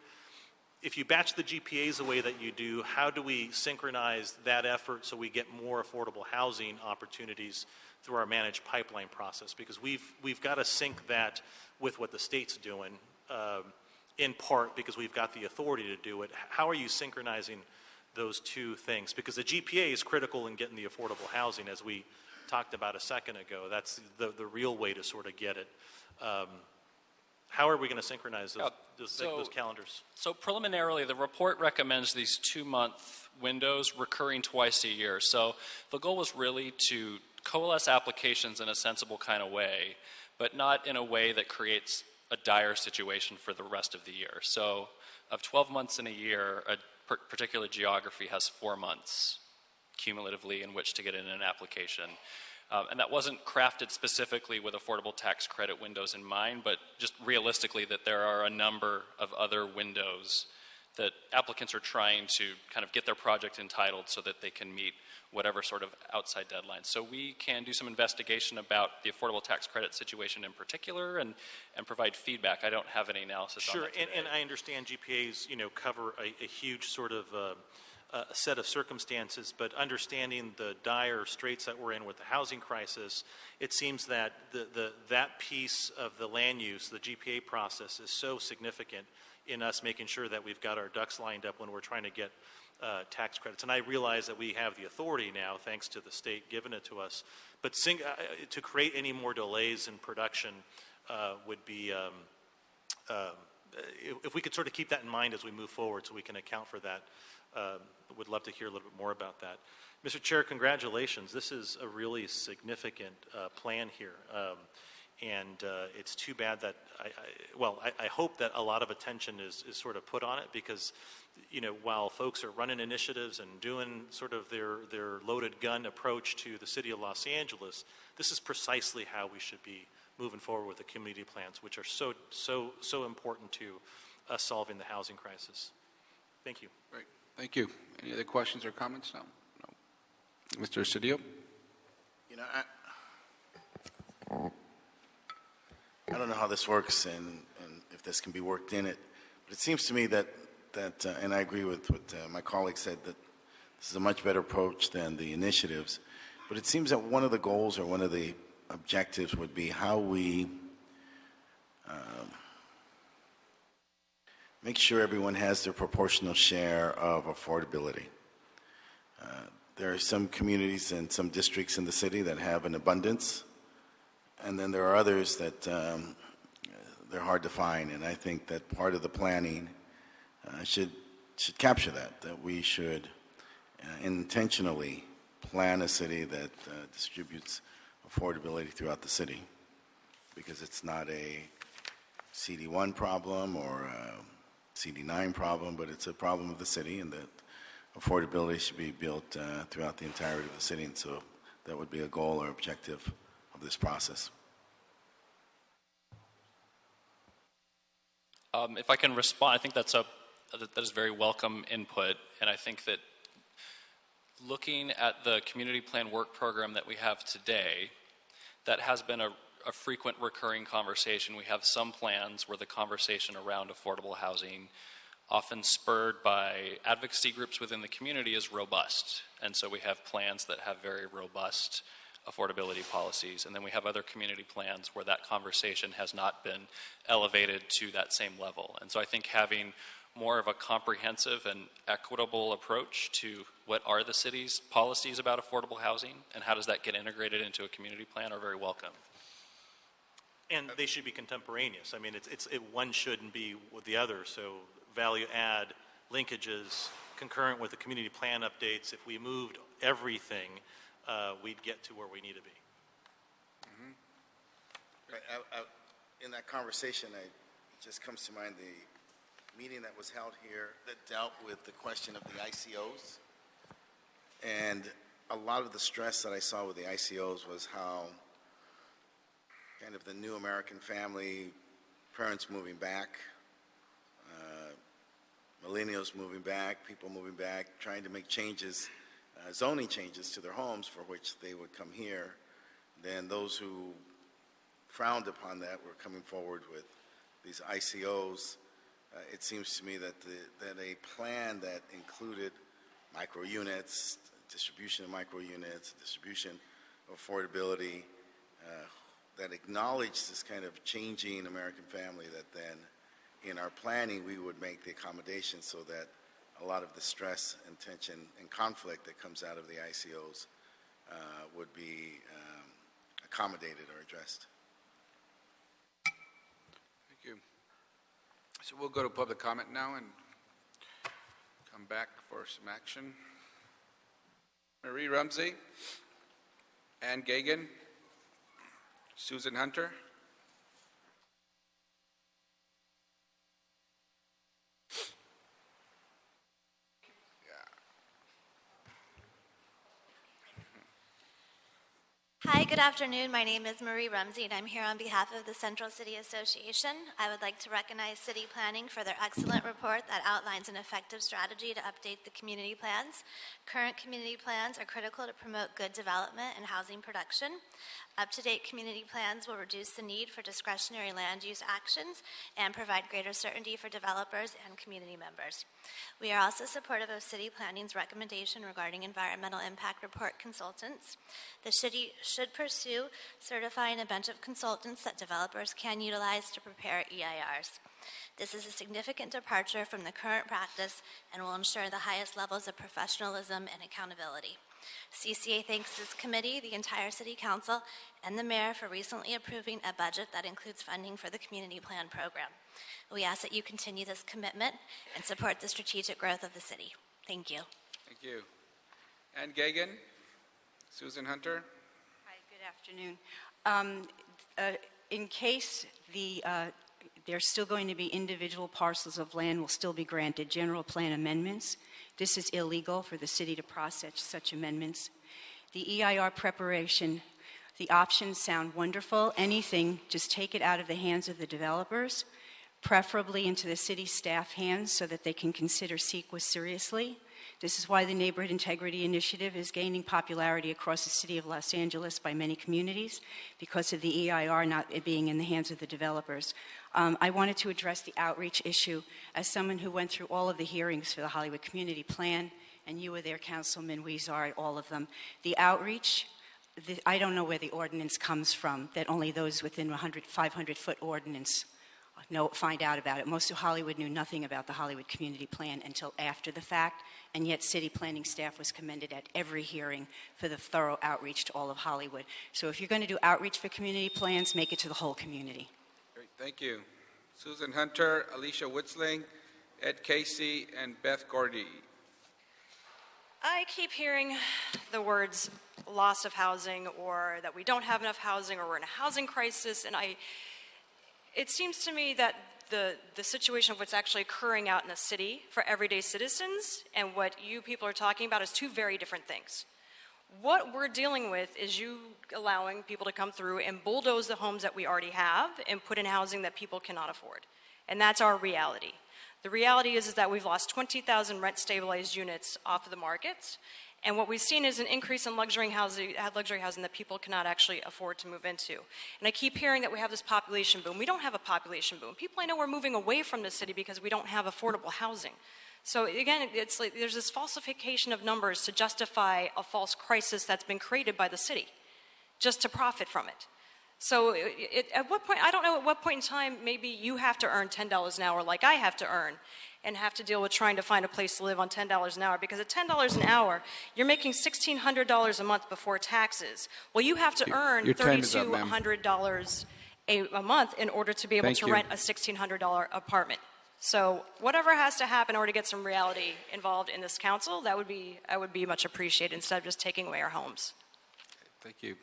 If you batch the GPAs the way that you do, how do we synchronize that effort so we get more affordable housing opportunities through our managed pipeline process? Because we've got to sync that with what the state's doing, in part because we've got the authority to do it. How are you synchronizing those two things? Because the GPA is critical in getting the affordable housing, as we talked about a second ago. That's the real way to sort of get it. How are we going to synchronize those calendars? So preliminarily, the report recommends these 2-month windows recurring twice a year. So the goal was really to coalesce applications in a sensible kind of way, but not in a way that creates a dire situation for the rest of the year. So of 12 months in a year, a particular geography has 4 months cumulatively in which to get in an application. And that wasn't crafted specifically with affordable tax credit windows in mind, but just realistically that there are a number of other windows that applicants are trying to kind of get their project entitled so that they can meet whatever sort of outside deadlines. So we can do some investigation about the affordable tax credit situation in particular and provide feedback. I don't have any analysis on that today. And I understand GPAs, cover a huge sort of set of circumstances, but understanding the dire straits that we're in with the housing crisis, it seems that that piece of the land use, the GPA process, is so significant in us making sure that we've got our ducks lined up when we're trying to get tax credits. And I realize that we have the authority now, thanks to the state giving it to us, but to create any more delays in production would be, if we could sort of keep that in mind as we move forward so we can account for that. Would love to hear a little bit more about that. Mr. Chair, congratulations. This is a really significant plan here. And it's too bad that, I hope that a lot of attention is sort of put on it, because, while folks are running initiatives and doing sort of their loaded gun approach to the city of Los Angeles, this is precisely how we should be moving forward with the community plans, which are so important to us solving the housing crisis. Thank you. Great. Thank you. Any other questions or comments? No. Mr. Cedillo? I don't know how this works and if this can be worked in it, but it seems to me that and I agree with what my colleague said, that this is a much better approach than the initiatives, but it seems that one of the goals or one of the objectives would be how we make sure everyone has their proportional share of affordability. There are some communities and some districts in the city that have an abundance, and then there are others that they're hard to find. And I think that part of the planning should capture that we should intentionally plan a city that distributes affordability throughout the city, because it's not a CD1 problem or a CD9 problem, but it's a problem of the city, and that affordability should be built throughout the entirety of the city. And so that would be a goal or objective of this process. If I can respond, I think that is very welcome input, and I think that looking at the community plan work program that we have today, that has been a frequent recurring conversation. We have some plans where the conversation around affordable housing, often spurred by advocacy groups within the community, is robust. And so we have plans that have very robust affordability policies. And then we have other community plans where that conversation has not been elevated to that same level. And so I think having more of a comprehensive and equitable approach to what are the city's policies about affordable housing and how does that get integrated into a community plan are very welcome. And they should be contemporaneous. I mean, one shouldn't be with the other. So value add, linkages, concurrent with the community plan updates. If we moved everything, we'd get to where we need to be. In that conversation, it just comes to mind the meeting that was held here that dealt with the question of the ICOs. And a lot of the stress that I saw with the ICOs was how kind of the new American family, parents moving back, millennials moving back, people moving back, trying to make changes, zoning changes to their homes for which they would come here. Then those who frowned upon that were coming forward with these ICOs. It seems to me that that a plan that included micro units, distribution of micro units, distribution of affordability, that acknowledged this kind of changing American family, that then in our planning we would make the accommodations so that a lot of the stress and tension and conflict that comes out of the ICOs would be accommodated or addressed. Thank you. So we'll go to public comment now and come back for some action. Marie Rumsey, Ann Gagan, Susan Hunter. Hi, good afternoon. My name is Marie Rumsey, and I'm here on behalf of the Central City Association. I would like to recognize City Planning for their excellent report that outlines an effective strategy to update the community plans. Current community plans are critical to promote good development and housing production. Up-to-date community plans will reduce the need for discretionary land use actions and provide greater certainty for developers and community members. We are also supportive of City Planning's recommendation regarding environmental impact report consultants. The city should pursue certifying a bench of consultants that developers can utilize to prepare EIRs. This is a significant departure from the current practice and will ensure the highest levels of professionalism and accountability. CCA thanks this committee, the entire City Council, and the Mayor for recently approving a budget that includes funding for the Community Plan Program. We ask that you continue this commitment and support the strategic growth of the city. Thank you. Thank you. Ann Gagan, Susan Hunter. Hi, good afternoon. In case there's still going to be individual parcels of land will still be granted general plan amendments. This is illegal for the city to process such amendments. The EIR preparation, the options sound wonderful. Anything, just take it out of the hands of the developers, preferably into the city staff hands so that they can consider CEQA seriously. This is why the Neighborhood Integrity Initiative is gaining popularity across the city of Los Angeles by many communities because of the EIR not being in the hands of the developers. I wanted to address the outreach issue as someone who went through all of the hearings for the Hollywood Community Plan, and you were there, Councilman Huizar, all of them. The outreach, I don't know where the ordinance comes from, that only those within 500-foot ordinance find out about it. Most of Hollywood knew nothing about the Hollywood Community Plan until after the fact, and yet city planning staff was commended at every hearing for the thorough outreach to all of Hollywood. So if you're going to do outreach for community plans, make it to the whole community. Great, thank you. Susan Hunter, Alicia Witzling, Ed Casey, and Beth Gordy. I keep hearing the words loss of housing, or that we don't have enough housing, or we're in a housing crisis, and it seems to me that the situation of what's actually occurring out in the city for everyday citizens and what you people are talking about is two very different things. What we're dealing with is you allowing people to come through and bulldoze the homes that we already have and put in housing that people cannot afford. And that's our reality. The reality is that we've lost 20,000 rent-stabilized units off of the markets, and what we've seen is an increase in luxury housing that people cannot actually afford to move into. And I keep hearing that we have this population boom. We don't have a population boom. People I know are moving away from the city because we don't have affordable housing. So again, it's like there's this falsification of numbers to justify a false crisis that's been created by the city, just to profit from it. So at what point, I don't know at what point in time maybe you have to earn $10 an hour like I have to earn, and have to deal with trying to find a place to live on $10 an hour, because at $10 an hour, you're making $1,600 a month before taxes. Well, you have to earn $3,200 a month in order to be able to rent a $1,600 apartment. So whatever has to happen in order to get some reality involved in this council, I would be much appreciated instead of just taking away our homes. Thank you.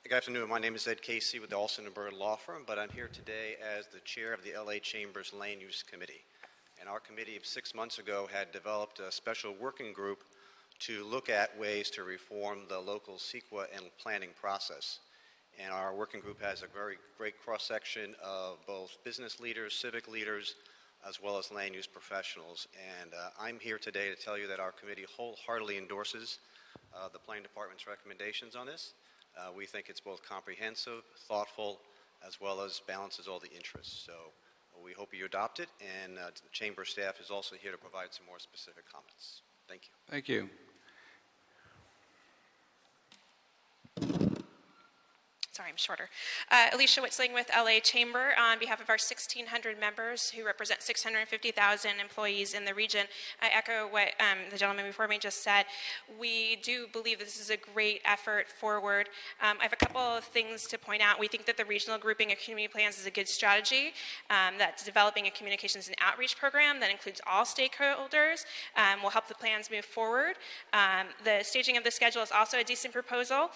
Good afternoon. My name is Ed Casey with the Alston & Bird Law Firm, but I'm here today as the chair of the LA Chamber's Land Use Committee. And our committee 6 months ago had developed a special working group to look at ways to reform the local CEQA and planning process. And our working group has a very great cross-section of both business leaders, civic leaders, as well as land use professionals. And I'm here today to tell you that our committee wholeheartedly endorses the Planning Department's recommendations on this. We think it's both comprehensive, thoughtful, as well as balances all the interests. So we hope you adopt it, and the Chamber staff is also here to provide some more specific comments. Thank you. Thank you. Sorry, I'm shorter. Alicia Witzling with LA Chamber on behalf of our 1,600 members who represent 650,000 employees in the region. I echo what the gentleman before me just said. We do believe this is a great effort forward. I have a couple of things to point out. We think that the regional grouping of community plans is a good strategy, that developing a communications and outreach program that includes all stakeholders will help the plans move forward. The staging of the schedule is also a decent proposal.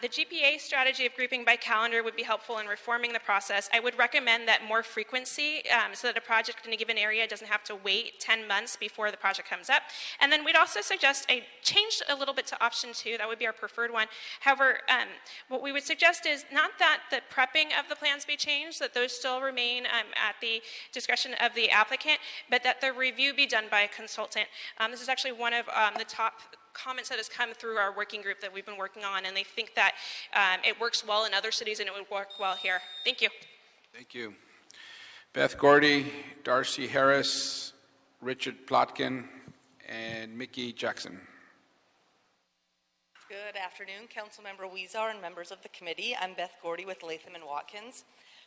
The GPA strategy of grouping by calendar would be helpful in reforming the process. I would recommend that more frequency so that a project in a given area doesn't have to wait 10 months before the project comes up. And then we'd also suggest a change a little bit to option 2. That would be our preferred one. However, what we would suggest is not that the prepping of the plans be changed, that those still remain at the discretion of the applicant, but that the review be done by a consultant. This is actually one of the top comments that has come through our working group that we've been working on, and they think that it works well in other cities and it would work well here. Thank you. Thank you. Beth Gordy, Darcy Harris, Richard Plotkin, and Mickey Jackson. Good afternoon, Councilmember Weezar and members of the committee. I'm Beth Gordy with Latham & Watkins.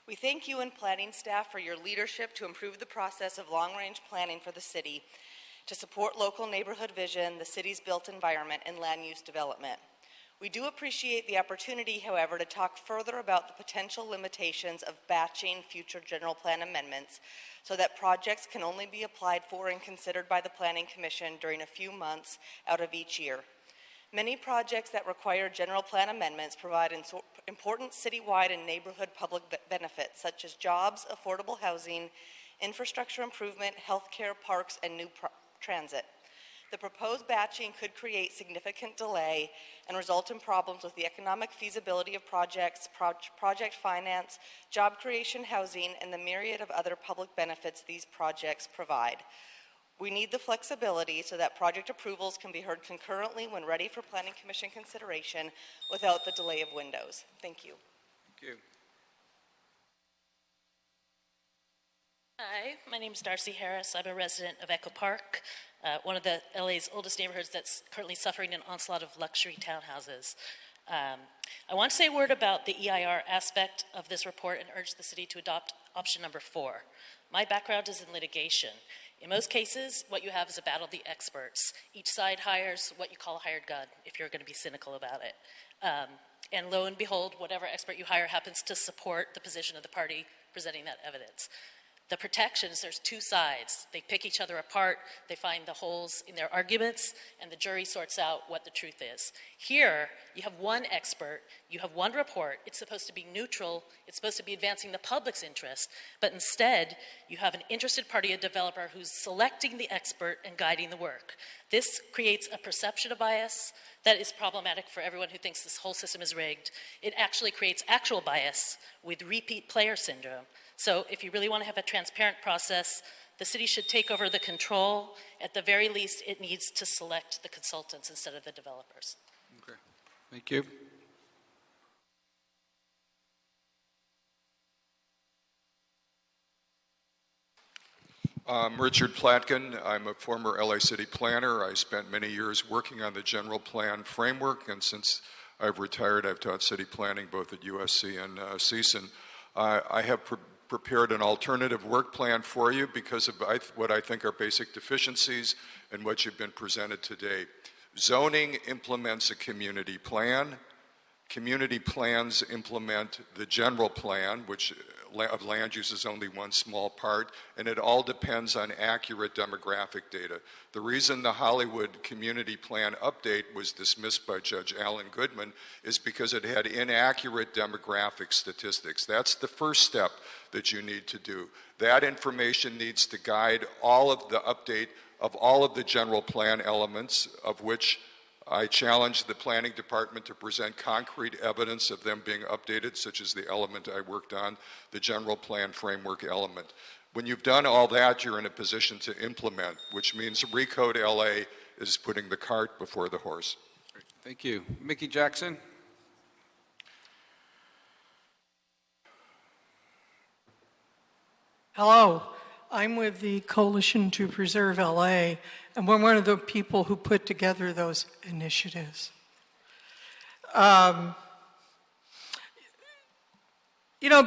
We thank you and planning staff for your leadership to improve the process of long-range planning for the city, to support local neighborhood vision, the city's built environment, and land use development. We do appreciate the opportunity, however, to talk further about the potential limitations of batching future general plan amendments so that projects can only be applied for and considered by the Planning Commission during a few months out of each year. Many projects that require general plan amendments provide important citywide and neighborhood public benefits, such as jobs, affordable housing, infrastructure improvement, healthcare, parks, and new transit. The proposed batching could create significant delay and result in problems with the economic feasibility of projects, project finance, job creation, housing, and the myriad of other public benefits these projects provide. We need the flexibility so that project approvals can be heard concurrently when ready for Planning Commission consideration without the delay of windows. Thank you. Thank you. Hi, my name is Darcy Harris. I'm a resident of Echo Park, one of the LA's oldest neighborhoods that's currently suffering an onslaught of luxury townhouses. I want to say a word about the EIR aspect of this report and urge the city to adopt option number 4. My background is in litigation. In most cases, what you have is a battle of the experts. Each side hires what you call a hired gun, if you're going to be cynical about it. And lo and behold, whatever expert you hire happens to support the position of the party presenting that evidence. The protections, there's two sides. They pick each other apart, they find the holes in their arguments, and the jury sorts out what the truth is. Here, you have one expert, you have one report, it's supposed to be neutral, it's supposed to be advancing the public's interest, but instead, you have an interested party, a developer, who's selecting the expert and guiding the work. This creates a perception of bias that is problematic for everyone who thinks this whole system is rigged. It actually creates actual bias with repeat player syndrome. So if you really want to have a transparent process, the city should take over the control. At the very least, it needs to select the consultants instead of the developers. Okay. Thank you. I'm Richard Platkin. I'm a former LA City planner. I spent many years working on the general plan framework, and since I've retired, I've taught city planning both at USC and CSUN. I have prepared an alternative work plan for you because of what I think are basic deficiencies in what you've been presented today. Zoning implements a community plan. Community plans implement the general plan, which of land use is only one small part, and it all depends on accurate demographic data. The reason the Hollywood Community Plan update was dismissed by Judge Alan Goodman is because it had inaccurate demographic statistics. That's the first step that you need to do. That information needs to guide all of the update of all of the general plan elements, of which I challenged the planning department to present concrete evidence of them being updated, such as the element I worked on, the general plan framework element. When you've done all that, you're in a position to implement, which means Recode LA is putting the cart before the horse. Thank you. Mickey Jackson. Hello, I'm with the Coalition to Preserve LA, and we're one of the people who put together those initiatives.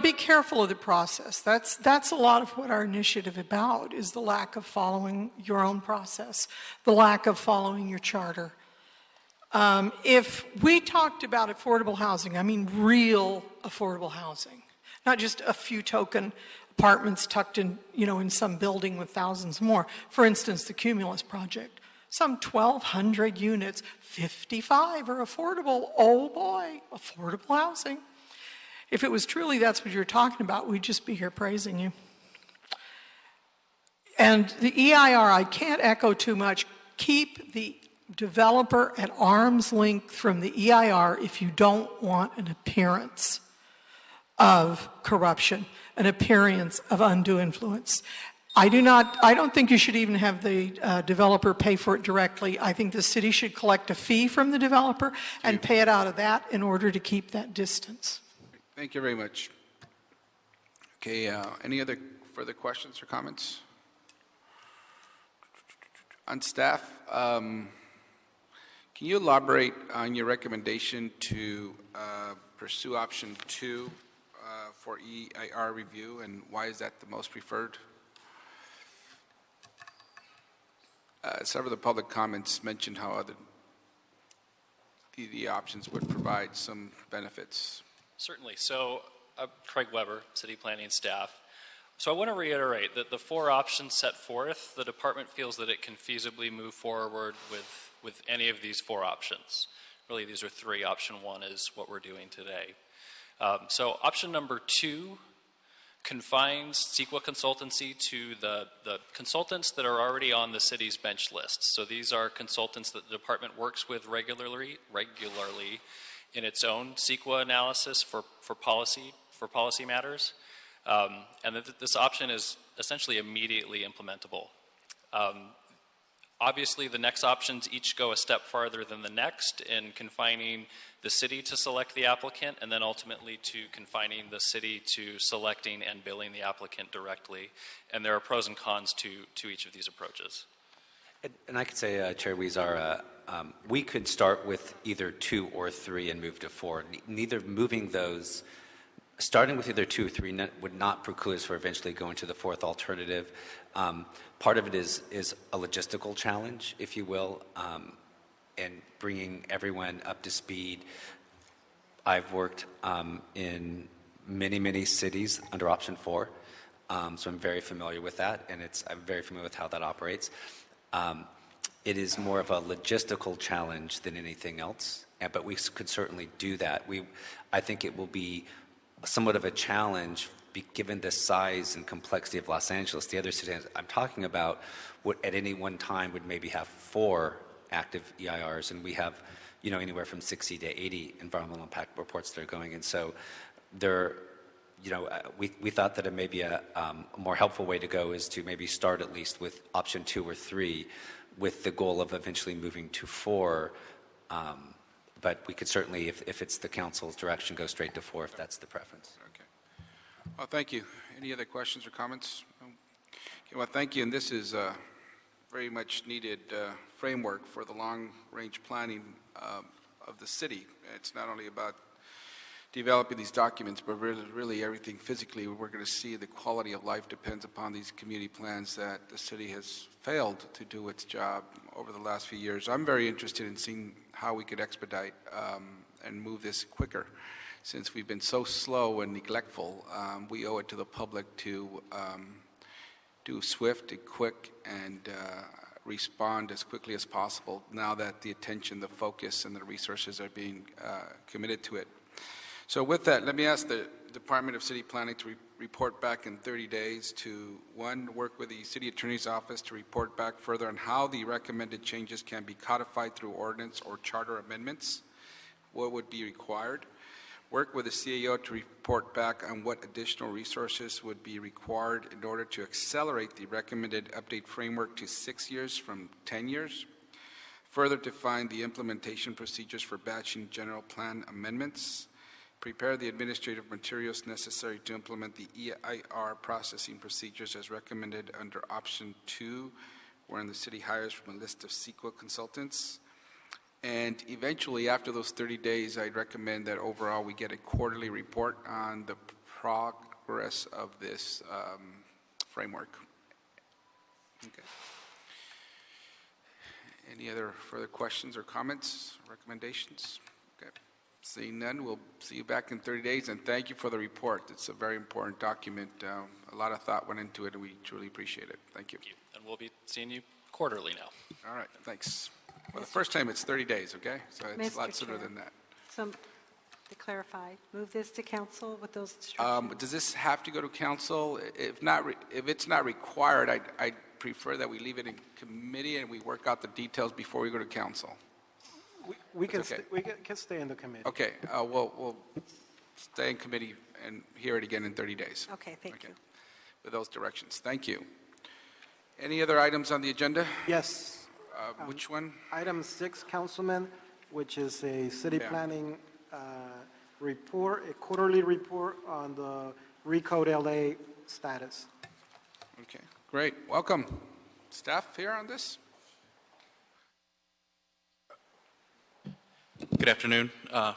Be careful of the process. That's a lot of what our initiative is about, is the lack of following your own process, the lack of following your charter. If we talked about affordable housing, I mean real affordable housing, not just a few token apartments tucked in, in some building with thousands more. For instance, the Cumulus project, some 1,200 units, 55 are affordable. Oh boy, affordable housing. If it was truly that's what you're talking about, we'd just be here praising you. And the EIR, I can't echo too much. Keep the developer at arm's length from the EIR if you don't want an appearance of corruption, an appearance of undue influence. I don't think you should even have the developer pay for it directly. I think the city should collect a fee from the developer and pay it out of that in order to keep that distance. Thank you very much. Okay, any other further questions or comments? On staff, can you elaborate on your recommendation to pursue option 2 for EIR review, and why is that the most preferred? Several of the public comments mentioned how the options would provide some benefits. Certainly. So, Craig Weber, City Planning staff. So I want to reiterate that the 4 options set forth, the department feels that it can feasibly move forward with any of these 4 options. Really, these are 3. Option 1 is what we're doing today. So option number 2 confines CEQA consultancy to the consultants that are already on the city's bench list. So these are consultants that the department works with regularly in its own CEQA analysis for policy matters, and that this option is essentially immediately implementable. Obviously, the next options each go a step farther than the next in confining the city to select the applicant, and then ultimately to confining the city to selecting and billing the applicant directly. And there are pros and cons to each of these approaches. And I could say, Chair Huizar, we could start with either 2 or 3 and move to 4. Neither moving those, starting with either 2 or 3 would not preclude us from eventually going to the 4th alternative. Part of it is a logistical challenge, if you will, and bringing everyone up to speed. I've worked in many cities under option 4, so I'm very familiar with that, and I'm very familiar with how that operates. It is more of a logistical challenge than anything else, but we could certainly do that. I think it will be somewhat of a challenge given the size and complexity of Los Angeles. The other cities I'm talking about would at any one time would maybe have 4 active EIRs, and we have anywhere from 60 to 80 environmental impact reports that are going in. So we thought that maybe a more helpful way to go is to maybe start at least with option 2 or 3 with the goal of eventually moving to 4. But we could certainly, if it's the council's direction, go straight to 4 if that's the preference. Okay. Well, thank you. Any other questions or comments? Okay, well, thank you. And this is a very much needed framework for the long-range planning of the city. It's not only about developing these documents, but really everything physically we're going to see. The quality of life depends upon these community plans that the city has failed to do its job over the last few years. I'm very interested in seeing how we could expedite and move this quicker. Since we've been so slow and neglectful, we owe it to the public to do swift and quick and respond as quickly as possible now that the attention, the focus, and the resources are being committed to it. So with that, let me ask the Department of City Planning to report back in 30 days to, one, work with the City Attorney's Office to report back further on how the recommended changes can be codified through ordinance or charter amendments, what would be required. Work with the CAO to report back on what additional resources would be required in order to accelerate the recommended update framework to 6 years from 10 years. Further define the implementation procedures for batching general plan amendments. Prepare the administrative materials necessary to implement the EIR processing procedures as recommended under option 2, wherein the city hires from a list of CEQA consultants. And eventually, after those 30 days, I'd recommend that overall we get a quarterly report on the progress of this framework. Okay. Any other further questions or comments, recommendations? Okay. Seeing none, we'll see you back in 30 days, and thank you for the report. It's a very important document. A lot of thought went into it, and we truly appreciate it. Thank you. Thank you. And we'll be seeing you quarterly now. All right, thanks. Well, the first time it's 30 days, okay? So it's a lot sooner than that. So, to clarify, move this to council with those instructions? Does this have to go to council? If not, if it's not required, I'd prefer that we leave it in committee and we work out the details before we go to council. We can okay. we can stay in the committee. Okay, we'll stay in committee and hear it again in 30 days. Okay, thank you. With those directions. Thank you. Any other items on the agenda? Yes. Which one? Item 6, Councilman, which is a city planning report, a quarterly report on the Recode LA status. Okay, great. Welcome. Staff here on this? Good afternoon.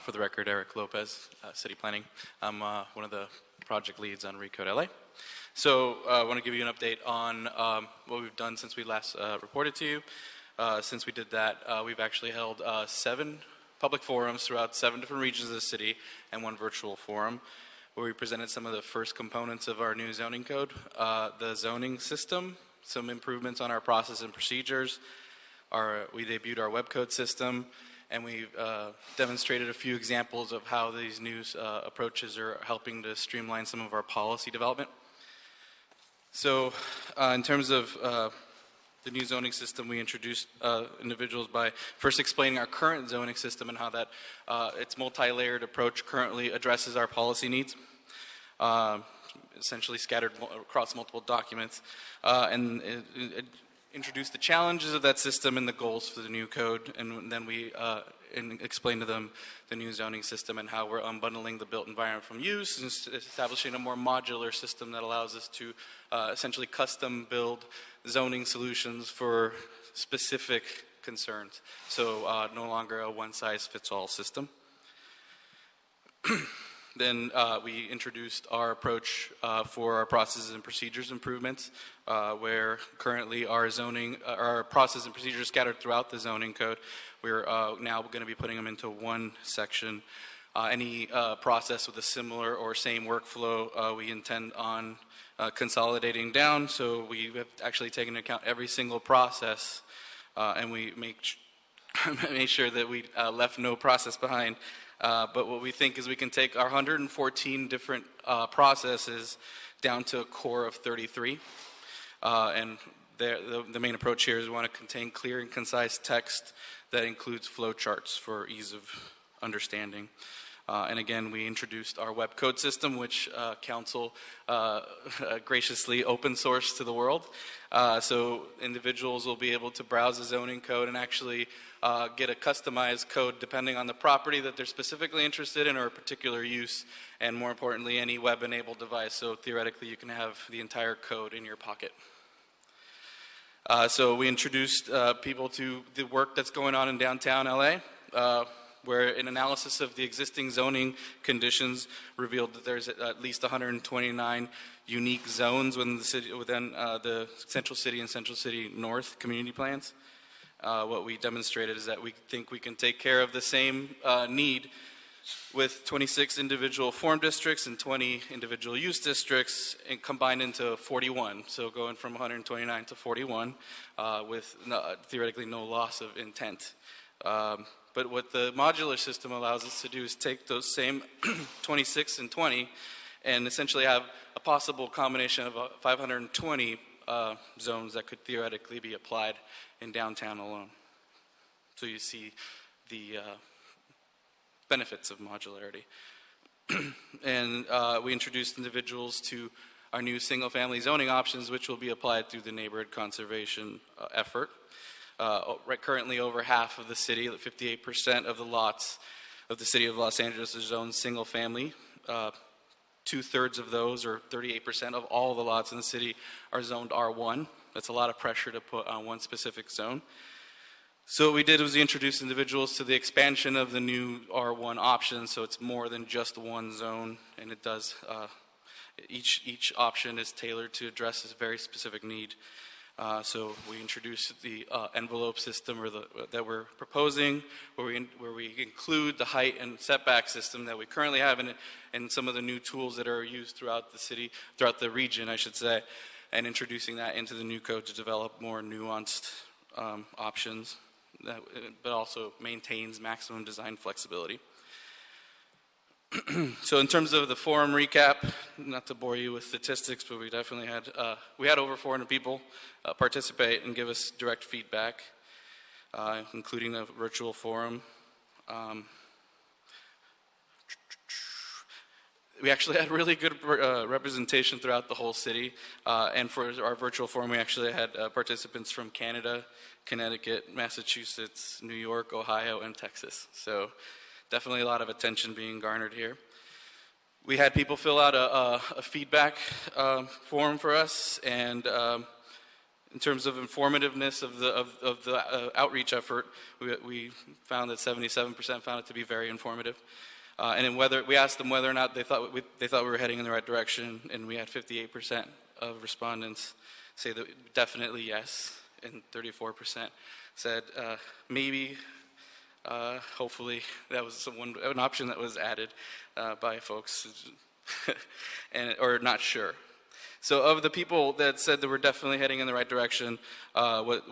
For the record, Eric Lopez, City Planning. I'm one of the project leads on Recode LA. So I want to give you an update on what we've done since we last reported to you. Since we did that, we've actually held 7 public forums throughout 7 different regions of the city and 1 virtual forum where we presented some of the first components of our new zoning code, the zoning system, some improvements on our process and procedures. We debuted our web code system, and we've demonstrated a few examples of how these new approaches are helping to streamline some of our policy development. So in terms of the new zoning system, we introduced individuals by first explaining our current zoning system and how that its multi-layered approach currently addresses our policy needs, essentially scattered across multiple documents, and it introduced the challenges of that system and the goals for the new code, and then we explained to them the new zoning system and how we're unbundling the built environment from use and establishing a more modular system that allows us to essentially custom build zoning solutions for specific concerns. So no longer a one-size-fits-all system. Then we introduced our approach for our processes and procedures improvements, where currently our process and procedures scattered throughout the zoning code. We're now going to be putting them into one section. Any process with a similar or same workflow, we intend on consolidating down. So we have actually taken into account every single process, and we made sure that we left no process behind. But what we think is we can take our 114 different processes down to a core of 33. And the main approach here is we want to contain clear and concise text that includes flow charts for ease of understanding. And again, we introduced our web code system, which council graciously open sourced to the world. So individuals will be able to browse the zoning code and actually get a customized code depending on the property that they're specifically interested in or a particular use, and more importantly, any web-enabled device. So theoretically, you can have the entire code in your pocket. So we introduced people to the work that's going on in downtown LA, where an analysis of the existing zoning conditions revealed that there's at least 129 unique zones within the Central City and Central City North community plans. What we demonstrated is that we think we can take care of the same need with 26 individual form districts and 20 individual use districts and combined into 41. So going from 129 to 41 with theoretically no loss of intent. But what the modular system allows us to do is take those same 26 and 20 and essentially have a possible combination of 520 zones that could theoretically be applied in downtown alone. So you see the benefits of modularity. And we introduced individuals to our new single-family zoning options, which will be applied through the neighborhood conservation effort. Currently, over half of the city, 58% of the lots of the city of Los Angeles are zoned single-family. Two-thirds of those, or 38% of all the lots in the city, are zoned R1. That's a lot of pressure to put on one specific zone. So what we did was we introduced individuals to the expansion of the new R1 option, so it's more than just one zone, and it does, each option is tailored to address this very specific need. So we introduced the envelope system that we're proposing, where we include the height and setback system that we currently have and some of the new tools that are used throughout the city, throughout the region, I should say, and introducing that into the new code to develop more nuanced options, but also maintains maximum design flexibility. So in terms of the forum recap, not to bore you with statistics, but we definitely had over 400 people participate and give us direct feedback, including a virtual forum. We actually had really good representation throughout the whole city, and for our virtual forum, we actually had participants from Canada, Connecticut, Massachusetts, New York, Ohio, and Texas. So definitely a lot of attention being garnered here. We had people fill out a feedback form for us, and in terms of informativeness of the outreach effort, we found that 77% found it to be very informative. And in we asked them whether or not they thought we were heading in the right direction, and we had 58% of respondents say that definitely yes, and 34% said maybe. Hopefully that was an option that was added by folks or not sure. So of the people that said that we're definitely heading in the right direction, what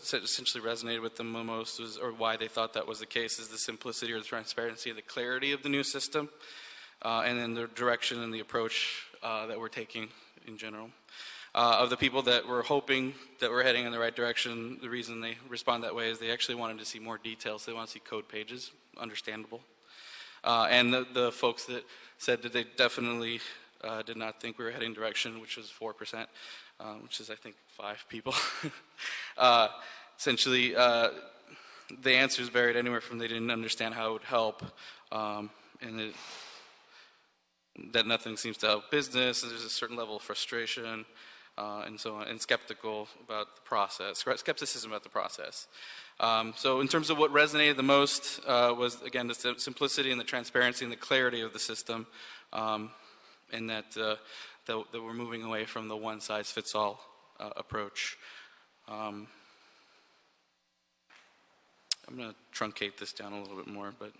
essentially resonated with them the most was, or why they thought that was the case, is the simplicity or the transparency, the clarity of the new system, and then the direction and the approach that we're taking in general. Of the people that were hoping that we're heading in the right direction, the reason they respond that way is they actually wanted to see more details. They want to see code pages, understandable. And the folks that said that they definitely did not think we were heading direction, which was 4%, which is I think 5 people. Essentially, the answers varied anywhere from they didn't understand how it would help, and that nothing seems to help business, there's a certain level of frustration, and so on, and skeptical about the process, skepticism about the process. So in terms of what resonated the most was, again, the simplicity and the transparency and the clarity of the system, and that we're moving away from the one-size-fits-all approach. I'm going to truncate this down a little bit more, but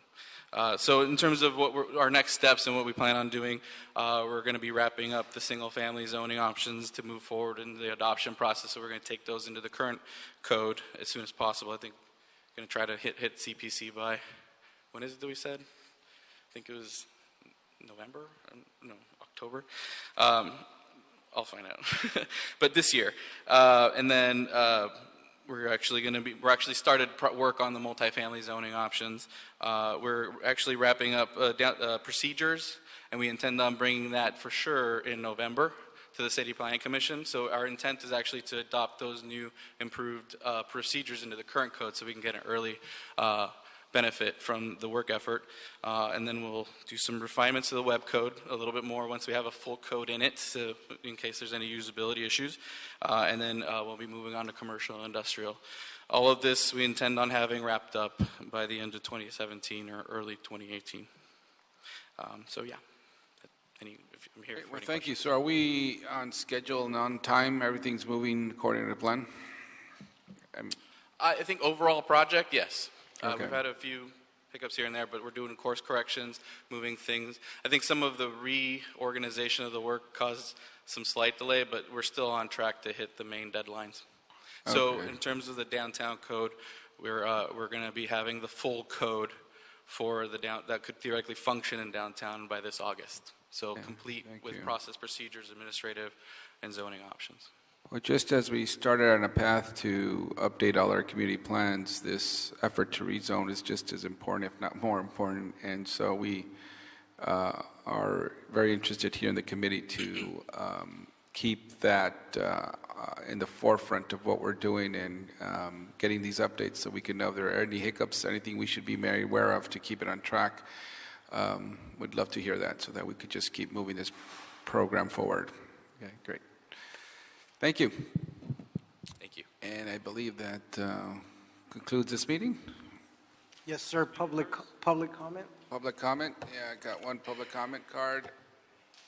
so in terms of what our next steps and what we plan on doing, we're going to be wrapping up the single-family zoning options to move forward in the adoption process. So we're going to take those into the current code as soon as possible. I think we're going to try to hit CPC by, when is it that we said? I think it was November? No, October. I'll find out. But this year, and then. We're actually started work on the multifamily zoning options. We're actually wrapping up procedures, and we intend on bringing that for sure in November to the City Planning Commission. So our intent is actually to adopt those new improved procedures into the current code so we can get an early benefit from the work effort. And then we'll do some refinements to the web code a little bit more once we have a full code in it, so in case there's any usability issues. And then we'll be moving on to commercial and industrial. All of this we intend on having wrapped up by the end of 2017 or early 2018. So yeah, I'm here. Well, thank you. So are we on schedule and on time? Everything's moving according to the plan? I think overall project, yes. Okay. We've had a few hiccups here and there, but we're doing course corrections, moving things. I think some of the reorganization of the work caused some slight delay, but we're still on track to hit the main deadlines. So Okay. in terms of the downtown code, we're going to be having the full code for the that could theoretically function in downtown by this August. So complete with you. process, procedures, administrative, and zoning options. Well, just as we started on a path to update all our community plans, this effort to rezone is just as important, if not more important. And so we are very interested here in the committee to keep that in the forefront of what we're doing and getting these updates so we can know if there are any hiccups, anything we should be very aware of to keep it on track. We'd love to hear that so that we could just keep moving this program forward. Okay, great. Thank you. Thank you. And I believe that concludes this meeting. Yes, sir. Public comment? Public comment? Yeah, I got one public comment card.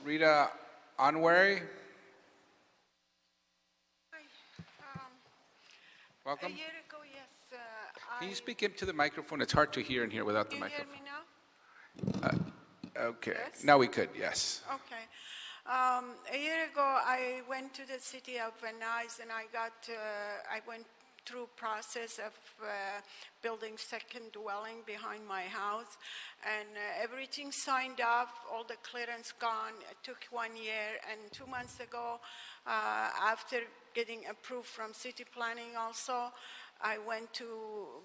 Rita Onwary. Welcome. A year ago, yes, Can you speak into the microphone? It's hard to hear in here without the you hear microphone. me now? Okay. Yes? Now we could, yes. Okay. A year ago, I went to the city of Venice, and I went through process of building second dwelling behind my house, and everything signed off, all the clearance gone. It took 1 year, and 2 months ago, after getting approved from city planning also, I went to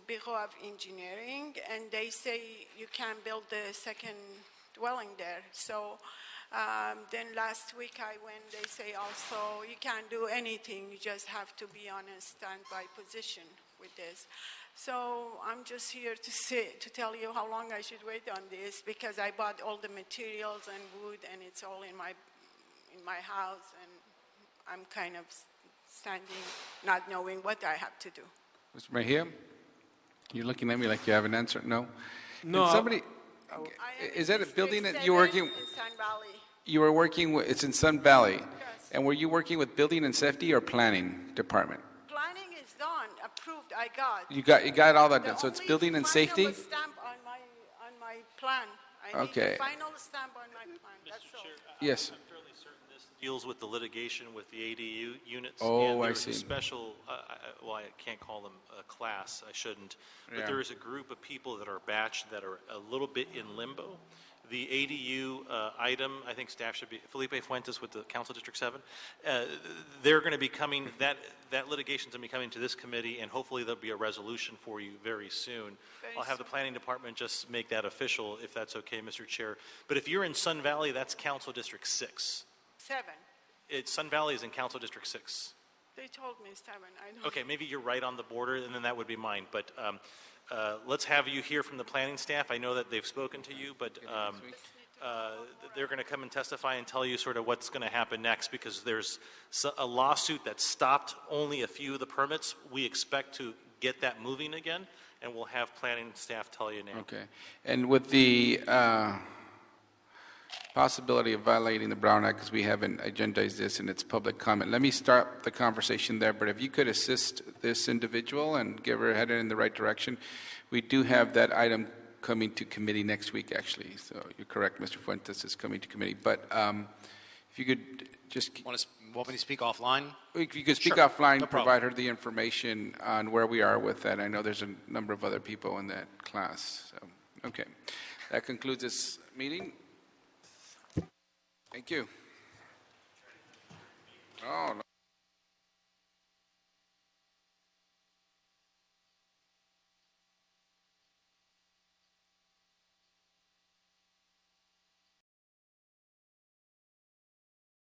Bureau of Engineering, and they say you can't build the second dwelling there. So then last week I went, they say also you can't do anything, you just have to be on a standby position with this. So I'm just here to tell you how long I should wait on this, because I bought all the materials and wood, and it's all in my house, and I'm kind of standing not knowing what I have to do. Mr. Mejia, you're looking at me like you have an answer. No? No. Can somebody, is that a building that you're working? In Sun Valley. You were working with, it's in Sun Valley. Yes. And were you working with building and safety or planning department? Planning is done, approved, I got. You got all that done. So it's building and safety? The stamp on my plan. I need Okay. the final stamp on my plan, that's all. Yes. I'm fairly certain this deals with the litigation with the ADU units. Oh, and I there's see. a special, well, I can't call them a class, I shouldn't, but Yeah. there is a group of people that are batched that are a little bit in limbo. The ADU item, I think staff should be, Felipe Fuentes with the Council District 7, they're going to be coming, that litigation's going to be coming to this committee, and hopefully there'll be a resolution for you very soon. I'll have the planning department just make that official, if that's okay, Mr. Chair. But if you're in Sun Valley, that's Council District 6. 7. Sun Valley is in Council District 6. They told me 7, I don't. Okay, maybe you're right on the border, and then that would be mine. But let's have you hear from the planning staff. I know that they've spoken to you, but they're going to come and testify and tell you sort of what's going to happen next, because there's a lawsuit that stopped only a few of the permits. We expect to get that moving again, and we'll have planning staff tell you now. Okay. And with the possibility of violating the Brown Act, because we haven't agendized this and it's public comment, let me start the conversation there. But if you could assist this individual and give her headed in the right direction, we do have that item coming to committee next week, actually. So you're correct, Mr. Fuentes is coming to committee. But if you could just... Want me to speak offline? If you could speak Sure. offline, No provide problem. her the information on where we are with that. I know there's a number of other people in that class. So, okay. That concludes this meeting. Thank you. Oh, no.